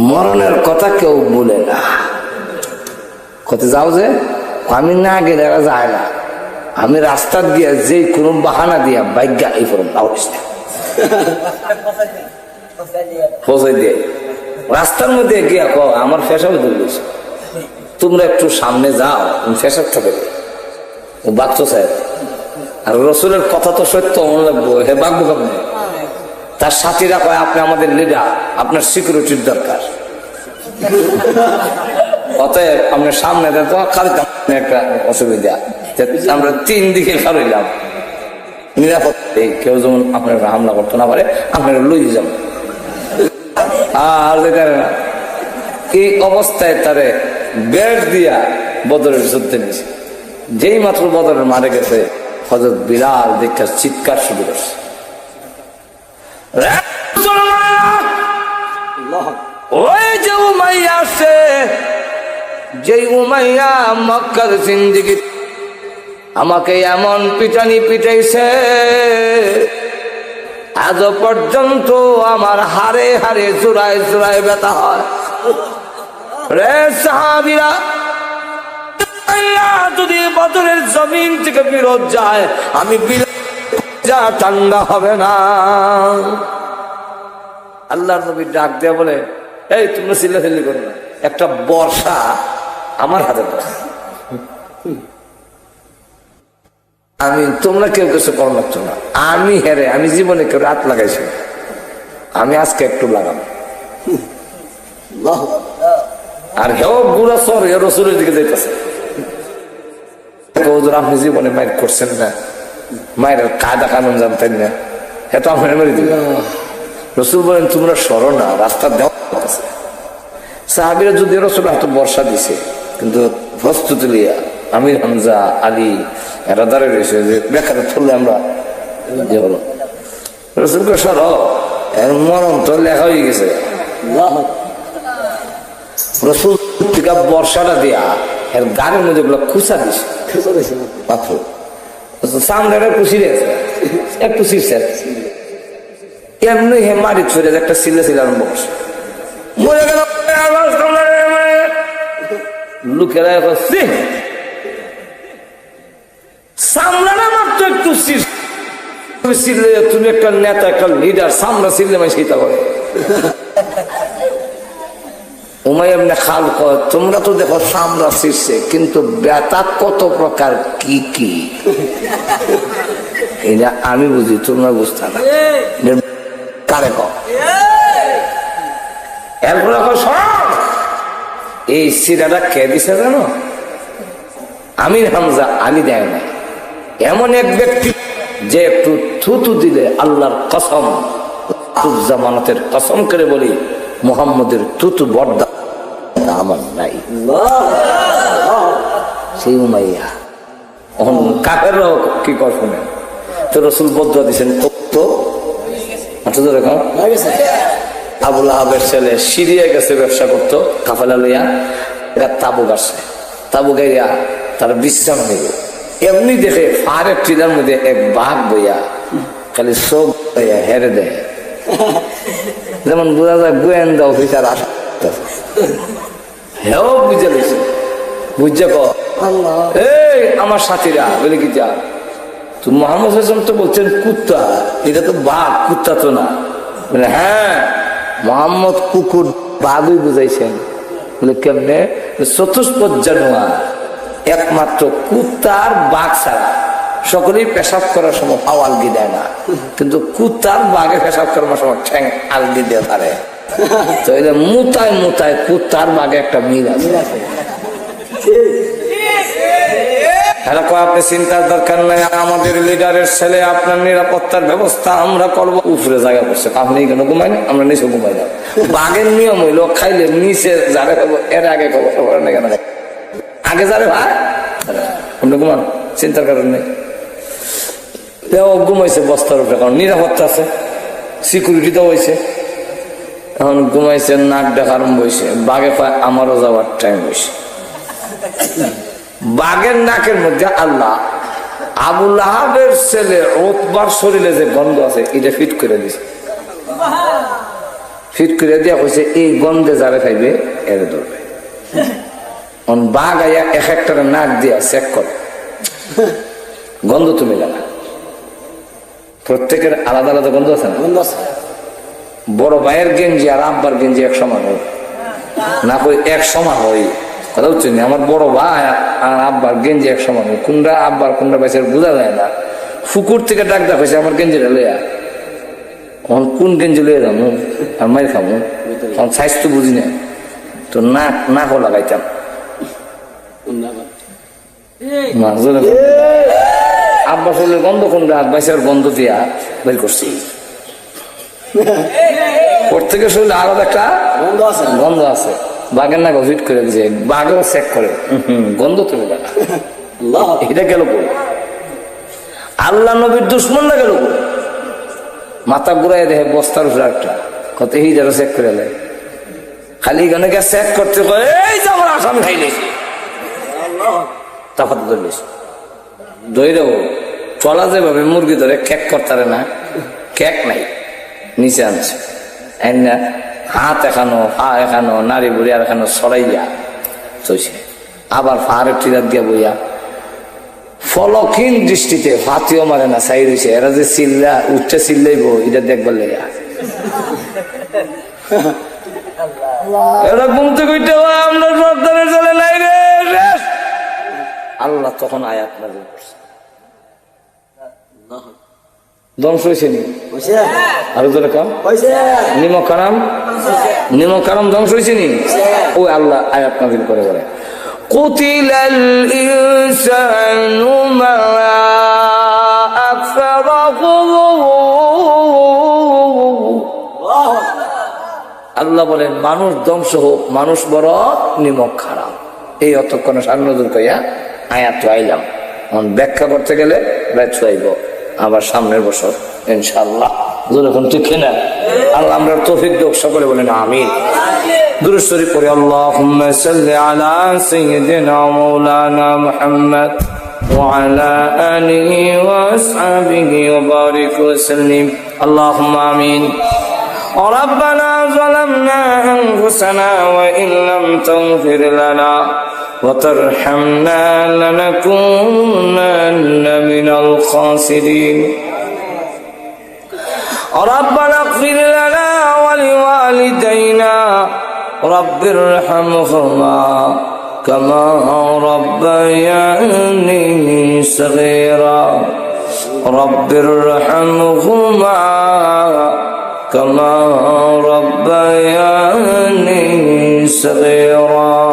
মরণের কথা কেউ বলে না, কত যাও যে আমি না গেলে এরা যায় না, আমি রাস্তা দিয়া যে কোনো বাহানা দিয়া বাইজ্ঞা এই ফরম পৌঁছাই দিয়ে রাস্তার মধ্যে গিয়া আমার ফেসাবে ধরলিস, তোমরা একটু সামনে যাও, ফেসাব থাকে বাঘতো সাহেব। আর রসুলের কথা তো সত্য মনে লাগবো, হে বাঘবো কেমন তার সাথীরা কয় আপনি আমাদের লিডার, আপনার সিকিউরিটির দরকার, অতএব আপনার সামনে খালি একটা অসুবিধা, আমরা 3 দিকে খারইলাম নিরাপদ, কেউ যেমন আপনার হামলা করতে না পারে, আপনারা লই যান। আর এই অবস্থায় তারে বেড দিয়া বদরের যুদ্ধে নিয়েছে। যেই মাত্র বদরের মারে গেছে, হযরত বিলাল দেখা চিৎকার শুরু করছে, ওই যে উমাইয়া আসছে, যেই উমাইয়া মক্কার জিন্দেগি আমাকে এমন পিটানি পিটাইছে, আজ পর্যন্ত আমার হাড়ে হাড়ে জোড়ায় জোড়ায় ব্যথা হয়। রে সাহাবীরা, যদি বদরের জমিন থেকে বিরোধ যায়, আমি যা ঠান্ডা হবে না। আল্লাহর নবী ডাক দেয়া বলে, এই তোমরা চিল্লাচিল্লি করো না, একটা বর্ষা আমার হাতে দাও, আমি তোমরা কেউ কিছু কর লাগছো না, আমি হেরে, আমি জীবনে কেউ রাত লাগাইছি, আমি আজকে একটু লাগাবো। আর হেও বুড়া সর হে রসুলের দিকে যাইতেছে, আপনি জীবনে মায়ের করছেন না, মায়ের কায়দা কানুন জানতেন না, হে তো আমার মেরে দিল। রসুল বলেন তোমরা সরো না, রাস্তা দেওয়া। সাহাবীরা যদি রসুল হয়তো বর্ষা দিছে, কিন্তু প্রস্তুতি লিয়া আমির হামজা আলী এরা দাঁড়িয়ে রয়েছে যে বেকারে ধরলে আমরা যে হলো রসুলকে সর, এর মরণ তো লেখা হয়ে গেছে। রসুল বর্ষাটা দিয়া এর গাড়ির মধ্যে গুলো খুঁচা দিছে, মাত্র সামনে খুশি রয়েছে, একটু ছিঁড়ছে, এমনি হে মারি ছড়ে একটা সিলে ছিল আরম্ভ করছে, মরে গেল। লোকেরা সামলানা মাত্র একটু ছিড়লে, তুমি একটা নেতা, একটা লিডার, সামলা ছিড়লে মানে সেটা করে। উমাইয়া ইবনে খালদ কয়, তোমরা তো দেখো সামলা ছিড়ছে, কিন্তু ব্যথা কত প্রকার কি কি এটা আমি বুঝি, তোমরা বুঝতে না। কারে কও এরপরে এই সিরাটা কে দিছে জানো? আমির হামজা আলী দেয় না, এমন এক ব্যক্তি যে একটু থুতু দিলে আল্লাহর কসম, জামানতের কসম করে বলি, মুহাম্মদের থুতু বর্দা আমার নাই। সেই উমাইয়া কাফেররাও কি কর শুনে, তো রসুল বদুয়া দিচ্ছেন তো আবুল আহাবের ছেলে সিরিয়া গেছে ব্যবসা করতো, কাফেলা লইয়া, এরা তাবু গাছে, তাবু গাইয়া তার বিশ্রাম নেবে। এমনি দেখে পাহাড়ের টিলার মধ্যে এক বাঘ বইয়া খালি চোখ হেরে দেয়, যেমন বোঝা যায় গোয়েন্দা অফিসার আসা। হেও বুঝে গেছে, বুঝছে এই আমার সাথীরা বলে কি যা তো মোহাম্মদ হাসান তো বলছেন কুত্তা, এটা তো বাঘ, কুত্তা তো না। বলে হ্যাঁ, মোহাম্মদ কুকুর বাঘই বুঝাইছেন। বলে কেমনে? চতুষ্পদ জানোয়ার, একমাত্র কুত্তার বাঘ ছাড়া সকলেই পেশাব করার সময় পাও আলগি দেয় না, কিন্তু কুত্তার বাঘে পেশাব করার সময় ঠ্যাং আলগি দিয়ে পারে। তো এটা মুতায় মুতায় কুত্তার বাঘে একটা মিল আছে। আপনি চিন্তার দরকার নাই, আমাদের লিডারের ছেলে, আপনার নিরাপত্তার ব্যবস্থা আমরা করবো। উপরে জায়গা করছে, আপনি কেন ঘুমাই না, আমরা নিচে ঘুমাই না। বাঘের নিয়ম হইলো খাইলে নিচে যারে খাবো এর আগে খাবো, কেন আগে যারে ভাই আপনি ঘুমান, চিন্তার কারণ নেই। ঘুমাইছে বস্তার উপরে, কারণ নিরাপত্তা আছে, সিকিউরিটি তো হয়েছে। এখন ঘুমাইছে, নাক ডাক আরম্ভ হয়েছে, বাঘে পায় আমারও যাওয়ার টাইম হয়েছে। বাঘের নাকের মধ্যে আল্লাহ আবুল আহাবের ছেলে উতবার শরীরে যে গন্ধ আছে এটা ফিট করে দিছে, ফিট করে দেওয়া হয়েছে, এই গন্ধে যারা খাইবে এর ধরবে। বাঘ আইয়া এক একটার নাক দিয়া চেক করে, গন্ধ তুমি জানা, প্রত্যেকের আলাদা আলাদা গন্ধ আছে না? গন্ধ আছে। বড় ভাইয়ের গেঞ্জি আর আব্বার গেঞ্জি এক সমান হয় না, কই এক সমান হয় কথা হচ্ছে না। আমার বড় ভাই আর আব্বার গেঞ্জি এক সমান, কোনটা আব্বার কোনটা ভাইসের বোঝা যায় না। ফুকুর থেকে ডাক দেওয়া হয়েছে আমার গেঞ্জিটা লইয়া, কোন গেঞ্জি লয়ে যাবো আর মাইর খাবো তখন সাইজ তো বুঝি না তো নাকও লাগাইতাম আব্বা শরীরের গন্ধ কোন আব্বাসের গন্ধ দিয়া বের করছি ওর থেকে শরীরে আলাদা একটা গন্ধ আছে বাঘের নাক ভিট করে দিয়েছে বাঘও চেক করে গন্ধ তো এটা গেল বলে আল্লাহ নবীর দুশ্মনরা গেল বলে মাথা ঘুরাই দেখে বস্তার উপরে একটা কত এই যারা চেক করে দেয় খালি এখানে চেক করতে এই যে আমার আসাম খাইলে তখন ধরলিস দইরাও চলা যেভাবে মুরগি ধরে কেক করতারে না কেক নাই নিচে আনছে না হাত এখানো পা এখানো নারী বুড়ি আর এখানো সরাইয়া চলছে আবার ফাহারের টিরাত দিয়া বইয়া ফলকহীন দৃষ্টিতে ফাতিও মারে না সাই রয়েছে এরা যে চিল্লা উঠছে চিল্লাইব এটা দেখবার লেগে এরা ঘুম থেকে উঠে আমরা সর্দারের চলে নাই রে আল্লাহ তখন আয়াত নাযিল করছে ধ্বংস হয়েছে নি আরো তো কাম নিমক কারাম ধ্বংস হয়েছে নি ওই আল্লাহ আয়াত নাযিল করে বলে কুতিলাল ইনসানু মা আকফারাহু আল্লাহ বলেন মানুষ ধ্বংস হোক মানুষ বড় নিমক খারাপ এই অতক্ষণে সান্নজুর কইয়া আয়াত আইলাম এখন ব্যাখ্যা করতে গেলে ব্যর্থ হইব আবার সামনের বছর ইনশাআল্লাহ যখন ঠিক না আল্লাহ আমরা তৌফিক দেখ সকলে বলেন আমিন দুরূদ শরীফ পড়ে আল্লাহুম্মা সাল্লি আলা সাইয়্যিদিনা মাওলানা মুহাম্মদ ওয়া আলা আলিহি ওয়া আসহাবিহি ওয়া বারিক ওয়া সাল্লিম আল্লাহুম্মা আমিন ربنا ظلمنا أنفسنا وإن لم تغفر لنا وترحمنا لنكونن من الخاسرين ربنا اغفر لنا ولوالدينا رب ارحمهما كما ربياني صغيرا رب ارحمهما كما ربياني صغيرا